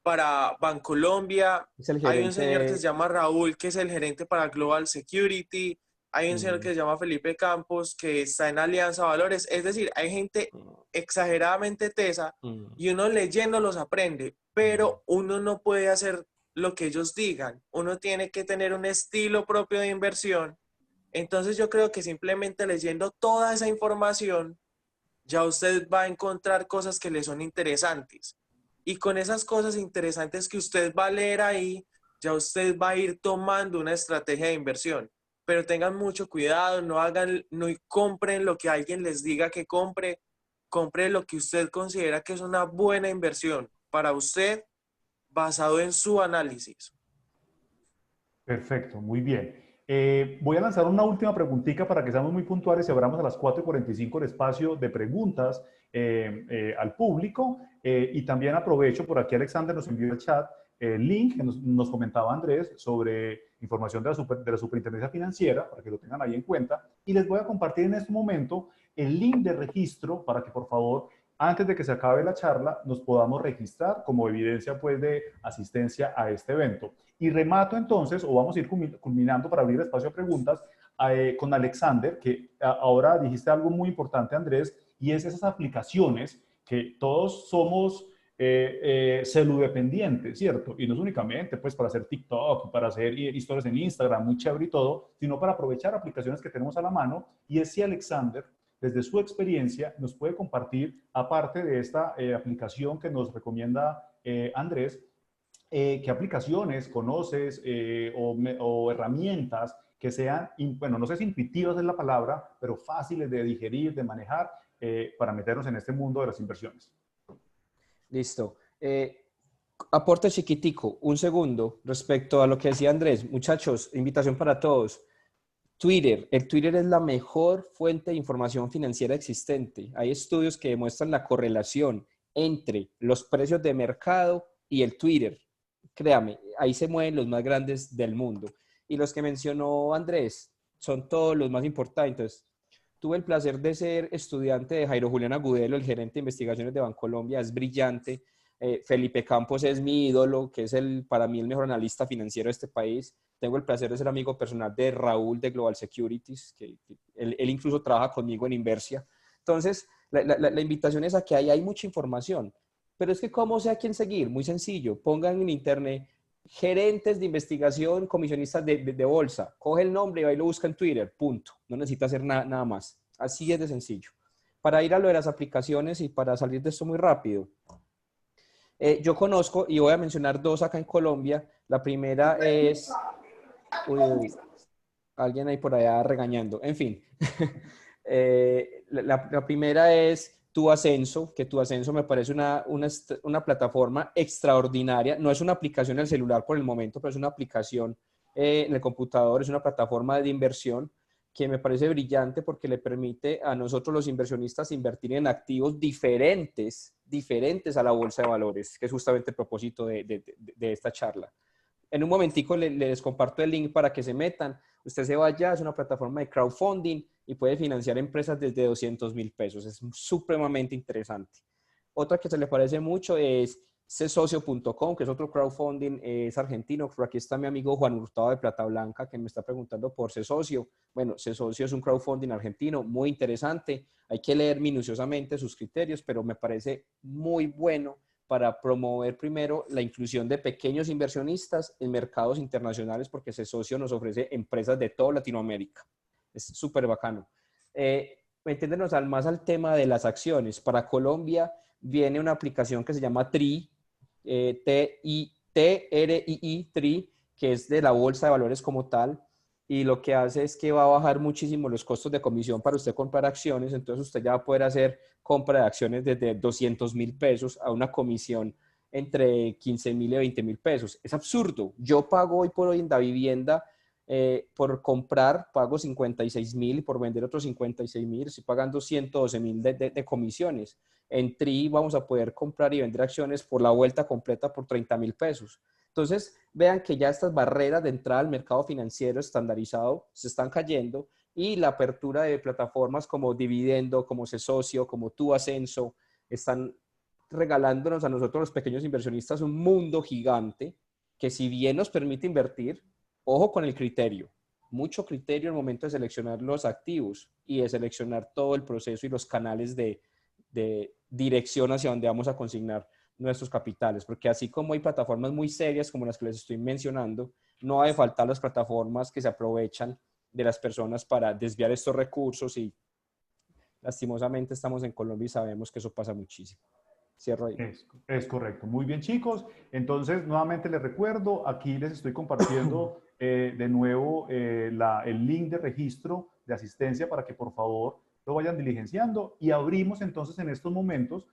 S3: para Bancolombia.
S2: Es el
S3: Hay un señor que se
S2: gerente.
S3: llama Raúl, que es el gerente para Global Security. Hay un señor que se llama Felipe Campos, que está en Alianza Valores. Es decir, hay gente exageradamente tesa, y uno leyendo los aprende, pero uno no puede hacer lo que ellos digan. Uno tiene que tener un estilo propio de inversión. Entonces yo creo que simplemente leyendo toda esa información, ya usted va a encontrar cosas que le son interesantes. Y con esas cosas interesantes que usted va a leer ahí, ya usted va a ir tomando una estrategia de inversión. Pero tengan mucho cuidado, no compren lo que alguien les diga que compre. Compre lo que usted considera que es una buena inversión para usted, basado en su análisis.
S1: Perfecto, muy bien. Voy a lanzar una última preguntita para que seamos muy puntuales y abramos a las 4:45 el espacio de preguntas al público. Y también aprovecho, por aquí Alexander nos envió el chat el link que nos comentaba Andrés sobre información de la Superintendencia Financiera, para que lo tengan ahí en cuenta. Y les voy a compartir en este momento el link de registro para que, por favor, antes de que se acabe la charla, nos podamos registrar como evidencia, pues, de asistencia a este evento. Y remato entonces, o vamos a ir culminando para abrir espacio a preguntas, con Alexander, que ahora dijiste algo muy importante, Andrés, y es esas aplicaciones que todos somos celudependientes, ¿cierto? Y no es únicamente pues para hacer TikTok, para hacer historias en Instagram, muy chévere y todo, sino para aprovechar aplicaciones que tenemos a la mano. Y es si Alexander, desde su experiencia, nos puede compartir, aparte de esta aplicación que nos recomienda Andrés, qué aplicaciones conoces o herramientas que sean, bueno, no sé si intuitivas es la palabra, pero fáciles de digerir, de manejar, para meternos en este mundo de las inversiones.
S2: Listo. Aporte chiquitico, un segundo, respecto a lo que decía Andrés. Muchachos, invitación para todos. Twitter. El Twitter es la mejor fuente de información financiera existente. Hay estudios que demuestran la correlación entre los precios de mercado y el Twitter. Créame, ahí se mueven los más grandes del mundo. Y los que mencionó Andrés son todos los más importantes. Tuve el placer de ser estudiante de Jairo Julián Agudelo, el gerente de investigaciones de Bancolombia. Es brillante, Felipe Campos es mi ídolo, que es para mí el mejor analista financiero de este país. Tengo el placer de ser amigo personal de Raúl de Global Securities, que él incluso trabaja conmigo en Inversia. Entonces, la invitación es a que hay mucha información, pero es que ¿cómo sé a quién seguir? Muy sencillo, pongan en internet gerentes de investigación, comisionistas de bolsa, coge el nombre y ahí lo busca en Twitter, punto. No necesita hacer nada más. Así es de sencillo. Para ir a lo de las aplicaciones y para salir de esto muy rápido, yo conozco y voy a mencionar dos acá en Colombia. La primera es... alguien ahí por allá regañando. En fin, la primera es Tu Ascenso, que Tu Ascenso me parece una plataforma extraordinaria. No es una aplicación en el celular por el momento, pero es una aplicación en el computador, es una plataforma de inversión que me parece brillante porque le permite a nosotros los inversionistas invertir en activos diferentes a la bolsa de valores, que es justamente el propósito de esta charla. En un momentico les comparto el link para que se metan. Usted se va allá, es una plataforma de crowdfunding y puede financiar empresas desde 200.000 pesos. Es supremamente interesante. Otra que se le parece mucho es csocio.com, que es otro crowdfunding, es argentino. Por aquí está mi amigo Juan Hurtado de Plata Blanca, que me está preguntando por Csocio. Bueno, Csocio es un crowdfunding argentino muy interesante. Hay que leer minuciosamente sus criterios, pero me parece muy bueno para promover primero la inclusión de pequeños inversionistas en mercados internacionales, porque Csocio nos ofrece empresas de toda Latinoamérica. Es súper bacano. Metiéndonos más al tema de las acciones. Para Colombia viene una aplicación que se llama TRI, T-R-I-I, TRI, que es de la bolsa de valores como tal, y lo que hace es que va a bajar muchísimo los costos de comisión para usted comprar acciones. Entonces usted ya va a poder hacer compra de acciones desde 200.000 pesos a una comisión entre 15.000 y 20.000 pesos. Es absurdo. Yo pago hoy por hoy en Davivienda, por comprar pago 56.000 y por vender otros 56.000, estoy pagando 112.000 de comisiones. En TRI vamos a poder comprar y vender acciones por la vuelta completa por 30.000 pesos. Entonces, vean que ya estas barreras de entrada al mercado financiero estandarizado se están cayendo y la apertura de plataformas como Dividendo, como Csocio, como Tu Ascenso, están regalándonos a nosotros los pequeños inversionistas un mundo gigante que, si bien nos permite invertir, ojo con el criterio, mucho criterio al momento de seleccionar los activos y de seleccionar todo el proceso y los canales de dirección hacia donde vamos a consignar nuestros capitales, porque así como hay plataformas muy serias como las que les estoy mencionando, no ha de faltar las plataformas que se aprovechan de las personas para desviar estos recursos, y lastimosamente estamos en Colombia y sabemos que eso pasa muchísimo. Cierro ahí.
S1: Es correcto. Muy bien, chicos. Entonces, nuevamente les recuerdo, aquí les estoy compartiendo de nuevo el link de registro de asistencia para que por favor lo vayan diligenciando, y abrimos entonces en estos momentos,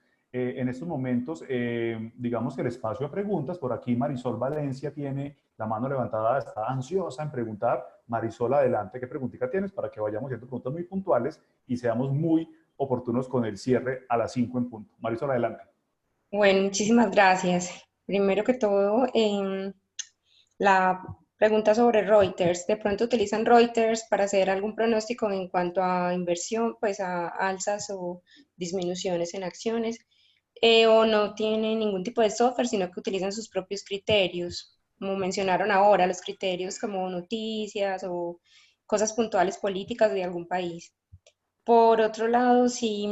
S1: digamos que el espacio a preguntas. Por aquí Marisol Valencia tiene la mano levantada, está ansiosa en preguntar. Marisol, adelante, ¿qué preguntita tienes? Para que vayamos haciendo preguntas muy puntuales y seamos muy oportunos con el cierre a las 5 en punto. Marisol, adelante.
S4: Bueno, muchísimas gracias. Primero que todo, la pregunta sobre Reuters. ¿De pronto utilizan Reuters para hacer algún pronóstico en cuanto a inversión, pues a alzas o disminuciones en acciones? ¿O no tienen ningún tipo de software, sino que utilizan sus propios criterios? Como mencionaron ahora, los criterios como noticias o cosas puntuales políticas de algún país. Por otro lado, si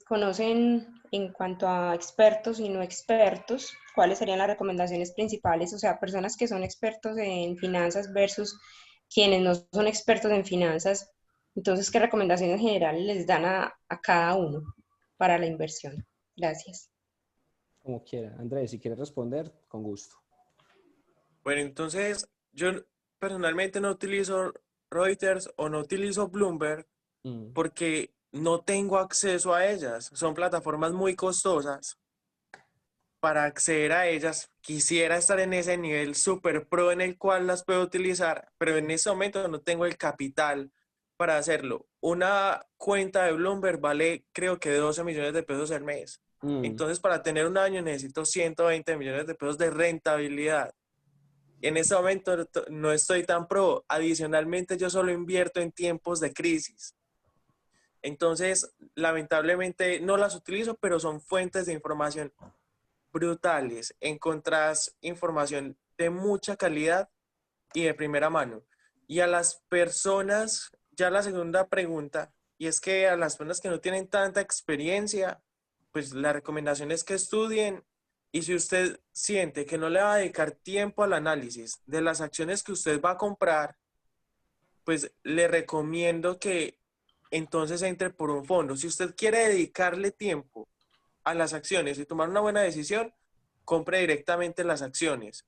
S4: conocen en cuanto a expertos y no expertos, ¿cuáles serían las recomendaciones principales? O sea, personas que son expertos en finanzas versus quienes no son expertos en finanzas. Entonces, ¿qué recomendaciones generales les dan a cada uno para la inversión? Gracias.
S2: Como quiera. Andrés, si quieres responder, con gusto.
S3: Bueno, entonces yo personalmente no utilizo Reuters o no utilizo Bloomberg porque no tengo acceso a ellas. Son plataformas muy costosas. Para acceder a ellas, quisiera estar en ese nivel super pro en el cual las puedo utilizar, pero en este momento no tengo el capital para hacerlo. Una cuenta de Bloomberg vale, creo que 12 millones de pesos al mes. Entonces, para tener un año necesito 120 millones de pesos de rentabilidad. En este momento no estoy tan pro. Adicionalmente, yo solo invierto en tiempos de crisis. Entonces, lamentablemente no las utilizo, pero son fuentes de información brutales, encontrás información de mucha calidad y de primera mano. Y a las personas, ya la segunda pregunta, y es que a las personas que no tienen tanta experiencia, pues la recomendación es que estudien, y si usted siente que no le va a dedicar tiempo al análisis de las acciones que usted va a comprar, pues le recomiendo que entonces entre por un fondo. Si usted quiere dedicarle tiempo a las acciones y tomar una buena decisión, compre directamente las acciones.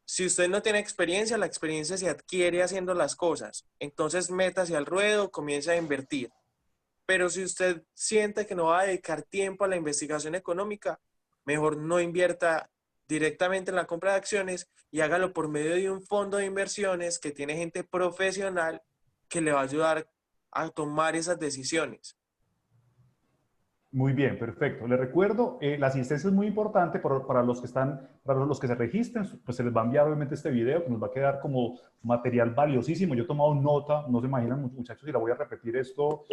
S3: Si usted no tiene experiencia, la experiencia se adquiere haciendo las cosas. Entonces métase al ruedo, comience a invertir. Pero si usted siente que no va a dedicar tiempo a la investigación económica, mejor no invierta directamente en la compra de acciones y hágalo por medio de un fondo de inversiones que tiene gente profesional que le va a ayudar a tomar esas decisiones.
S1: Muy bien, perfecto. Les recuerdo, la asistencia es muy importante para los que están, para los que se registren, pues se les va a enviar obviamente este video que nos va a quedar como material valiosísimo. Yo he tomado nota, no se imaginan muchachos, y la voy a repetir esto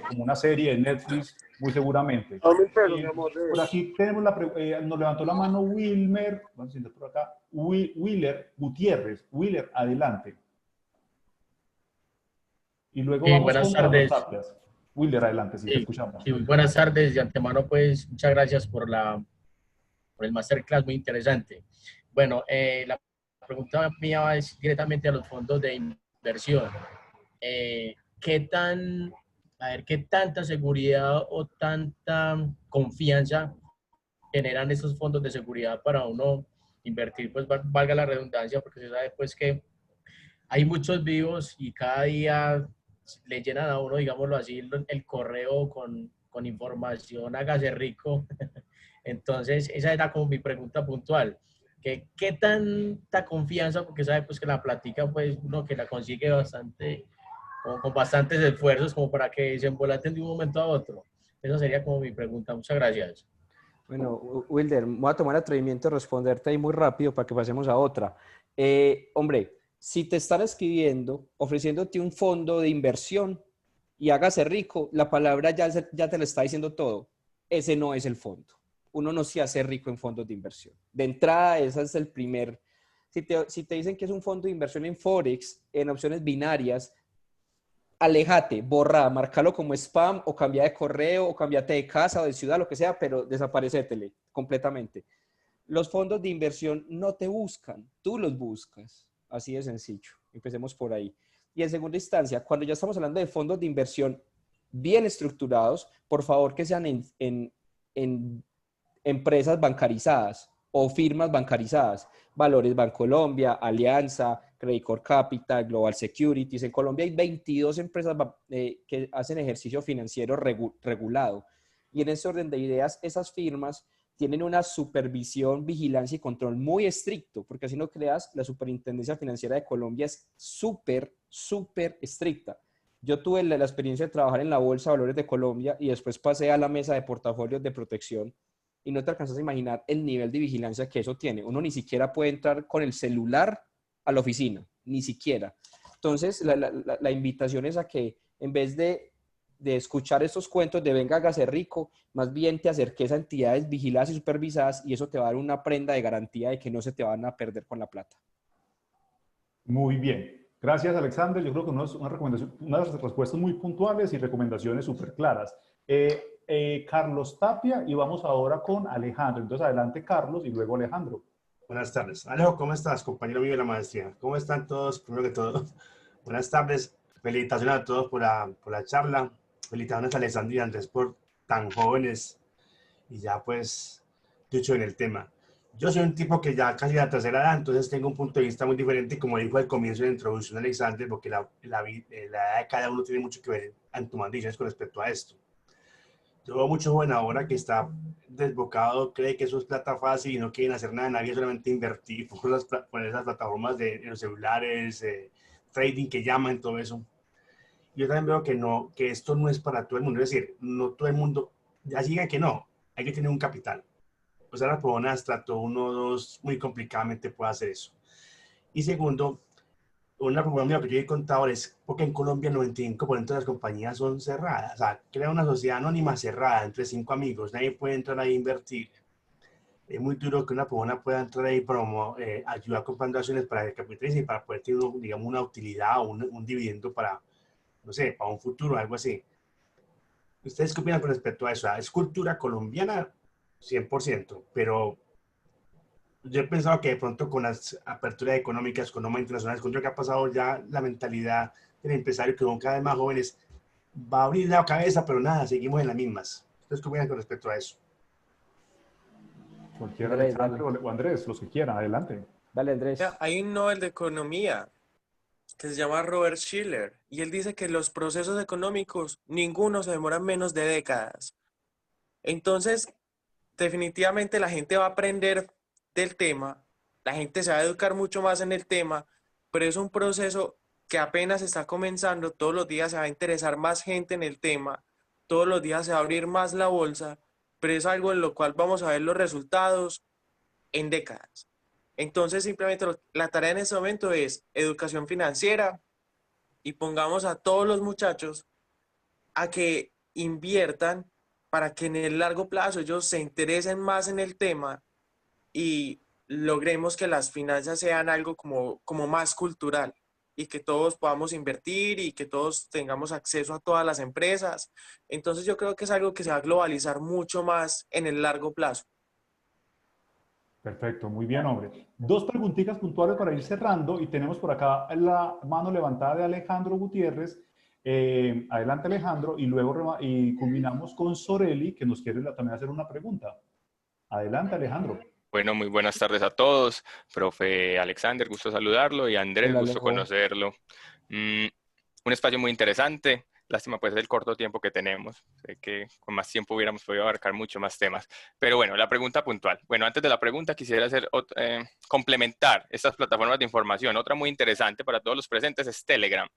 S1: como una serie de Netflix, muy seguramente. Por aquí tenemos nos levantó la mano Wilmer, vamos a intentar por acá, Willer Gutiérrez. Willer, adelante. Y luego vamos
S5: buenas
S1: con Carlos
S5: tardes.
S1: Tapias. Wilder, adelante, sí, te
S5: Sí,
S1: escuchamos.
S5: sí, buenas tardes. De antemano, pues, muchas gracias por el masterclass, muy interesante. Bueno, la pregunta mía va directamente a los fondos de inversión. ¿Qué tanta seguridad o tanta confianza generan esos fondos de seguridad para uno invertir? Pues valga la redundancia, porque se sabe pues que hay muchos vivos y cada día le llenan a uno, digámoslo así, el correo con información, hágase rico. Entonces, esa era como mi pregunta puntual. ¿Qué tanta confianza? Porque sabe pues que la plática, pues uno que la consigue bastante, con bastantes esfuerzos como para que se embolaten de un momento a otro. Esa sería como mi pregunta. Muchas gracias.
S2: Bueno, Wilder, voy a tomar el atrevimiento de responderte ahí muy rápido para que pasemos a otra. Hombre, si te están escribiendo, ofreciéndote un fondo de inversión y hágase rico, la palabra ya te lo está diciendo todo. Ese no es el fondo. Uno no se hace rico en fondos de inversión. De entrada, ese es el primer. Si te dicen que es un fondo de inversión en Forex, en opciones binarias, aléjate, borra, márcalo como spam o cambia de correo o cambiate de casa o de ciudad, lo que sea, pero desaparecétele completamente. Los fondos de inversión no te buscan, tú los buscas. Así de sencillo. Empecemos por ahí. Y en segunda instancia, cuando ya estamos hablando de fondos de inversión bien estructurados, por favor que sean en empresas bancarizadas o firmas bancarizadas. Valores Bancolombia, Alianza, Credicorp Capital, Global Securities. En Colombia hay 22 empresas que hacen ejercicio financiero regulado. Y en ese orden de ideas, esas firmas tienen una supervisión, vigilancia y control muy estricto, porque así no creas, la Superintendencia Financiera de Colombia es súper estricta. Yo tuve la experiencia de trabajar en la Bolsa de Valores de Colombia y después pasé a la mesa de portafolios de protección y no te alcanzas a imaginar el nivel de vigilancia que eso tiene. Uno ni siquiera puede entrar con el celular a la oficina, ni siquiera. Entonces, la invitación es a que en vez de escuchar estos cuentos de venga, hágase rico, más bien te acerques a entidades vigiladas y supervisadas y eso te va a dar una prenda de garantía de que no se te van a perder con la plata.
S1: Muy bien. Gracias, Alexander. Yo creo que unas respuestas muy puntuales y recomendaciones súper claras. Carlos Tapia, y vamos ahora con Alejandro. Entonces, adelante, Carlos, y luego Alejandro.
S6: Buenas tardes. Alejo, ¿cómo estás, compañero mío de la maestría? ¿Cómo están todos? Primero que todo, buenas tardes. Felicitaciones a todos por la charla. Felicitaciones a Alexander y Andrés por tan jóvenes y ya pues dicho en el tema. Yo soy un tipo que ya casi a la tercera edad, entonces tengo un punto de vista muy diferente, como dijo al comienzo de la introducción de Alexander, porque la edad de cada uno tiene mucho que ver en tomar decisiones con respecto a esto. Yo veo mucho joven ahora que está desbocado, cree que eso es plata fácil y no quieren hacer nada, nadie solamente invertir por esas plataformas en los celulares, trading que llaman, todo eso. Yo también veo que esto no es para todo el mundo, es decir, no todo el mundo, ya digan que no, hay que tener un capital. O sea, por un abstracto, 1 o 2, muy complicadamente puede hacer eso. Y segundo, una problema que yo he contado es porque en Colombia el 95% de las compañías son cerradas. O sea, crea una sociedad anónima cerrada entre 5 amigos. Nadie puede entrar ahí a invertir. es muy duro que una persona pueda entrar ahí para ayudar comprando acciones para el capitalismo y para poder tener, digamos, una utilidad o un dividendo para, no sé, para un futuro, algo así. ¿Ustedes qué opinan con respecto a eso? Es cultura colombiana 100%, pero yo he pensado que de pronto con las aperturas económicas, con normas internacionales, con lo que ha pasado ya, la mentalidad del empresario, que son cada vez más jóvenes, va a abrir la cabeza, pero nada, seguimos en las mismas. ¿Ustedes qué opinan con respecto a eso?
S1: Cualquiera,
S2: Andrés,
S1: Alexander
S2: dale.
S1: o Andrés, los que quieran, adelante.
S2: Dale, Andrés.
S3: Ya, hay un Nobel de Economía que se llama Robert Schiller y él dice que los procesos económicos, ninguno se demora menos de décadas. Entonces, definitivamente la gente va a aprender del tema, la gente se va a educar mucho más en el tema, pero es un proceso que apenas está comenzando, todos los días se va a interesar más gente en el tema, todos los días se va a abrir más la bolsa, pero es algo en lo cual vamos a ver los resultados en décadas. Entonces, simplemente la tarea en este momento es educación financiera y pongamos a todos los muchachos a que inviertan para que en el largo plazo ellos se interesen más en el tema y logremos que las finanzas sean algo como más cultural y que todos podamos invertir y que todos tengamos acceso a todas las empresas. Entonces yo creo que es algo que se va a globalizar mucho más en el largo plazo.
S1: Perfecto, muy bien, hombre. Dos preguntitas puntuales para ir cerrando y tenemos por acá la mano levantada de Alejandro Gutiérrez. Adelante, Alejandro, y luego y culminamos con Soreli, que nos quiere también hacer una pregunta. Adelante, Alejandro.
S7: Bueno, muy buenas tardes a todos. Profe Alexander, gusto saludarlo, y Andrés,
S2: Hola,
S7: gusto
S2: Alejo.
S7: conocerlo. Un espacio muy interesante. Lástima pues el corto tiempo que tenemos. Sé que con más tiempo hubiéramos podido abarcar mucho más temas. Pero bueno, la pregunta puntual. Bueno, antes de la pregunta quisiera complementar estas plataformas de información. Otra muy interesante para todos los presentes es Telegram.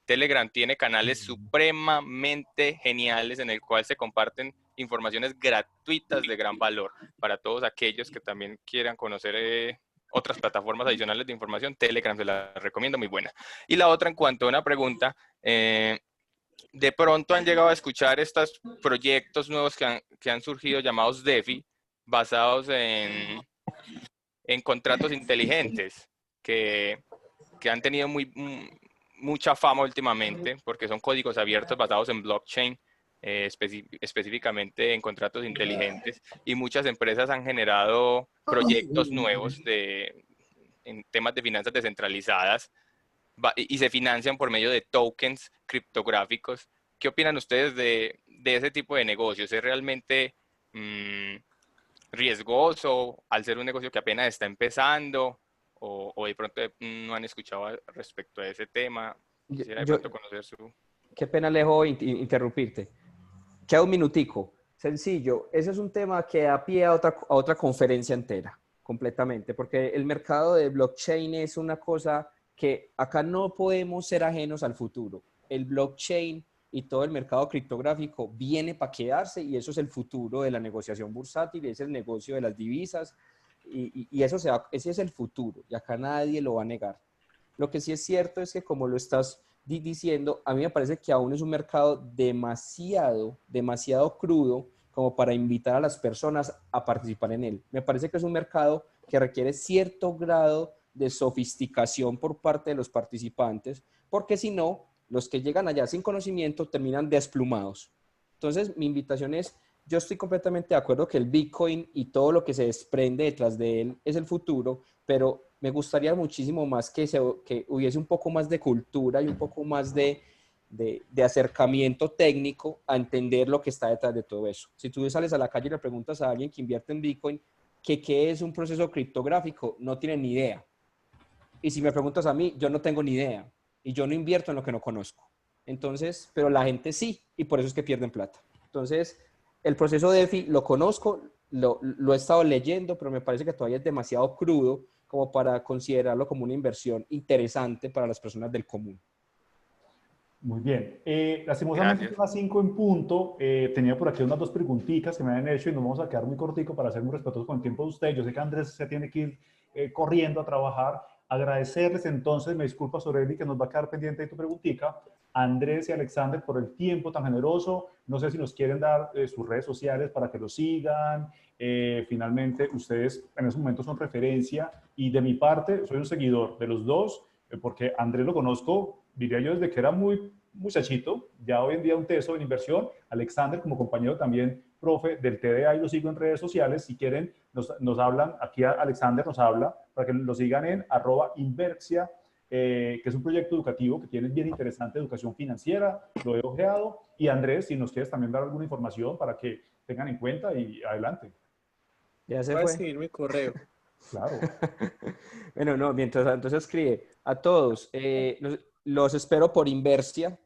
S7: Telegram tiene canales supremamente geniales en el cual se comparten informaciones gratuitas de gran valor para todos aquellos que también quieran conocer otras plataformas adicionales de información. Telegram se la recomiendo, muy buena. Y la otra, en cuanto a una pregunta, de pronto han llegado a escuchar estos proyectos nuevos que han surgido llamados DeFi, basados en contratos inteligentes, que han tenido mucha fama últimamente, porque son códigos abiertos basados en blockchain, específicamente en contratos inteligentes, y muchas empresas han generado proyectos nuevos en temas de finanzas descentralizadas y se financian por medio de tokens criptográficos. ¿Qué opinan ustedes de ese tipo de negocios? ¿Es realmente riesgoso al ser un negocio que apenas está empezando? O de pronto no han escuchado respecto a ese tema? Quisiera de pronto conocer su...
S2: Qué pena, Alejo, interrumpirte. Queda un minutico. Sencillo, ese es un tema que da pie a otra conferencia entera, completamente, porque el mercado de blockchain es una cosa que acá no podemos ser ajenos al futuro. El blockchain y todo el mercado criptográfico viene para quedarse y eso es el futuro de la negociación bursátil, es el negocio de las divisas y eso ese es el futuro y acá nadie lo va a negar. Lo que sí es cierto es que, como lo estás diciendo, a mí me parece que aún es un mercado demasiado crudo como para invitar a las personas a participar en él. Me parece que es un mercado que requiere cierto grado de sofisticación por parte de los participantes, porque si no, los que llegan allá sin conocimiento terminan desplumados. Entonces, mi invitación es, yo estoy completamente de acuerdo que el Bitcoin y todo lo que se desprende detrás de él es el futuro, pero me gustaría muchísimo más que hubiese un poco más de cultura y un poco más de acercamiento técnico a entender lo que está detrás de todo eso. Si tú sales a la calle y le preguntas a alguien que invierte en Bitcoin que qué es un proceso criptográfico, no tiene ni idea. Y si me preguntas a mí, yo no tengo ni idea. Y yo no invierto en lo que no conozco. Entonces, pero la gente sí, y por eso es que pierden plata. Entonces, el proceso de DeFi lo conozco, lo he estado leyendo, pero me parece que todavía es demasiado crudo como para considerarlo como una inversión interesante para las personas del común.
S1: Muy bien. Lastimosamente son las 5 en punto. Tenía por aquí unas dos preguntitas que me habían hecho y nos vamos a quedar muy cortico para ser muy respetuosos con el tiempo de usted. Yo sé que Andrés se tiene que ir corriendo a trabajar. Agradecerles entonces, me disculpa Soreli que nos va a quedar pendiente de tu preguntita, Andrés y Alexander, por el tiempo tan generoso. No sé si nos quieren dar sus redes sociales para que lo sigan, finalmente, ustedes en ese momento son referencia y de mi parte soy un seguidor de los dos, porque Andrés lo conozco, diría yo, desde que era muy muchachito, ya hoy en día un teso en inversión. Alexander como compañero también, profe del TDA, y lo sigo en redes sociales. Si quieren, nos hablan, aquí Alexander nos habla, para que lo sigan en @inversia, que es un proyecto educativo que tiene bien interesante, educación financiera, lo he ojeado. Y Andrés, si nos quieres también dar alguna información para que tengan en cuenta, y adelante.
S2: Ya se
S3: Voy a
S2: fue.
S3: escribir mi correo.
S1: Claro.
S2: Bueno, no, mientras entonces escribe a todos, los espero por Inversia.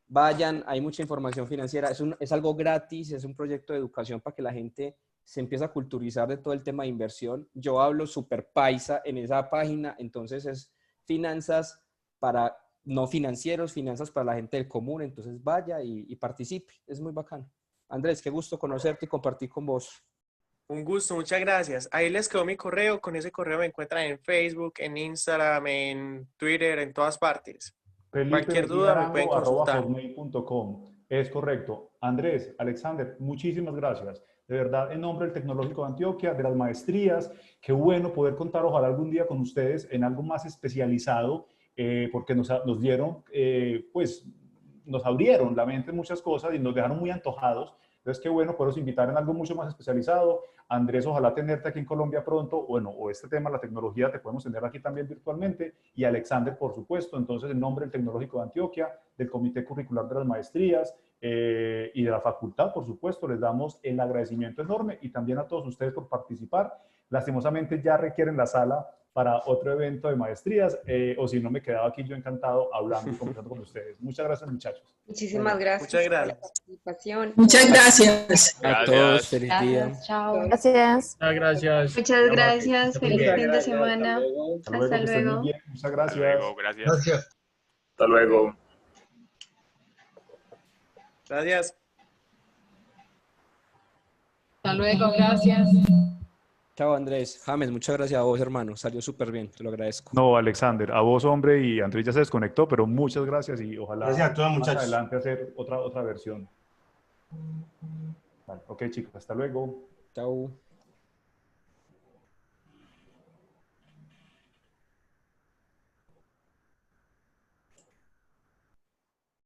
S2: Vayan, hay mucha información financiera, es algo gratis, es un proyecto de educación para que la gente se empiece a culturizar de todo el tema de inversión. Yo hablo súper paisa en esa página, entonces es finanzas para no financieros, finanzas para la gente del común, entonces vaya y participe, es muy bacano. Andrés, qué gusto conocerte y compartir con vos.
S3: Un gusto, muchas gracias. Ahí les quedó mi correo. Con ese correo me encuentran en Facebook, en Instagram, en Twitter, en todas partes. Cualquier duda me pueden consultar.
S1: felipe.arango@hotmail.com. Es correcto. Andrés, Alexander, muchísimas gracias. De verdad, en nombre del Tecnológico de Antioquia, de las maestrías, qué bueno poder contar, ojalá algún día con ustedes en algo más especializado, porque nos dieron, pues, nos abrieron la mente en muchas cosas y nos dejaron muy antojados. Entonces, qué bueno poderos invitar en algo mucho más especializado. Andrés, ojalá tenerte aquí en Colombia pronto. Bueno, o este tema, la tecnología, te podemos tener aquí también virtualmente. Y Alexander, por supuesto. Entonces, en nombre del Tecnológico de Antioquia, del Comité Curricular de las Maestrías y de la facultad, por supuesto, les damos el agradecimiento enorme, y también a todos ustedes por participar. Lastimosamente ya requieren la sala para otro evento de maestrías, o si no, me quedaba aquí yo encantado hablando y conversando con ustedes. Muchas gracias, muchachos.
S4: Muchísimas gracias
S3: Muchas
S4: por la
S3: gracias.
S4: participación.
S8: Muchas gracias.
S2: A todos,
S7: Gracias.
S2: feliz día.
S9: Gracias, chao.
S10: Gracias.
S5: Muchas gracias.
S9: Muchas
S5: Muy amable.
S9: gracias,
S5: Que esté muy
S9: feliz
S5: bien.
S9: fin de semana.
S1: Hasta luego,
S9: Hasta
S1: que estén muy
S9: luego.
S1: bien. Muchas
S7: Hasta
S1: gracias.
S7: luego, gracias.
S6: Gracias.
S11: Hasta luego.
S3: Gracias.
S10: Hasta luego, gracias.
S2: Chao, Andrés. James, muchas gracias a vos, hermano. Salió súper bien, te lo agradezco.
S1: No, Alexander, a vos, hombre, y Andrés ya se desconectó, pero muchas gracias, y ojalá
S6: Gracias a todos,
S1: más
S6: muchachos.
S1: adelante hacer otra versión. Vale, ok, chicos, hasta luego.
S2: Chao.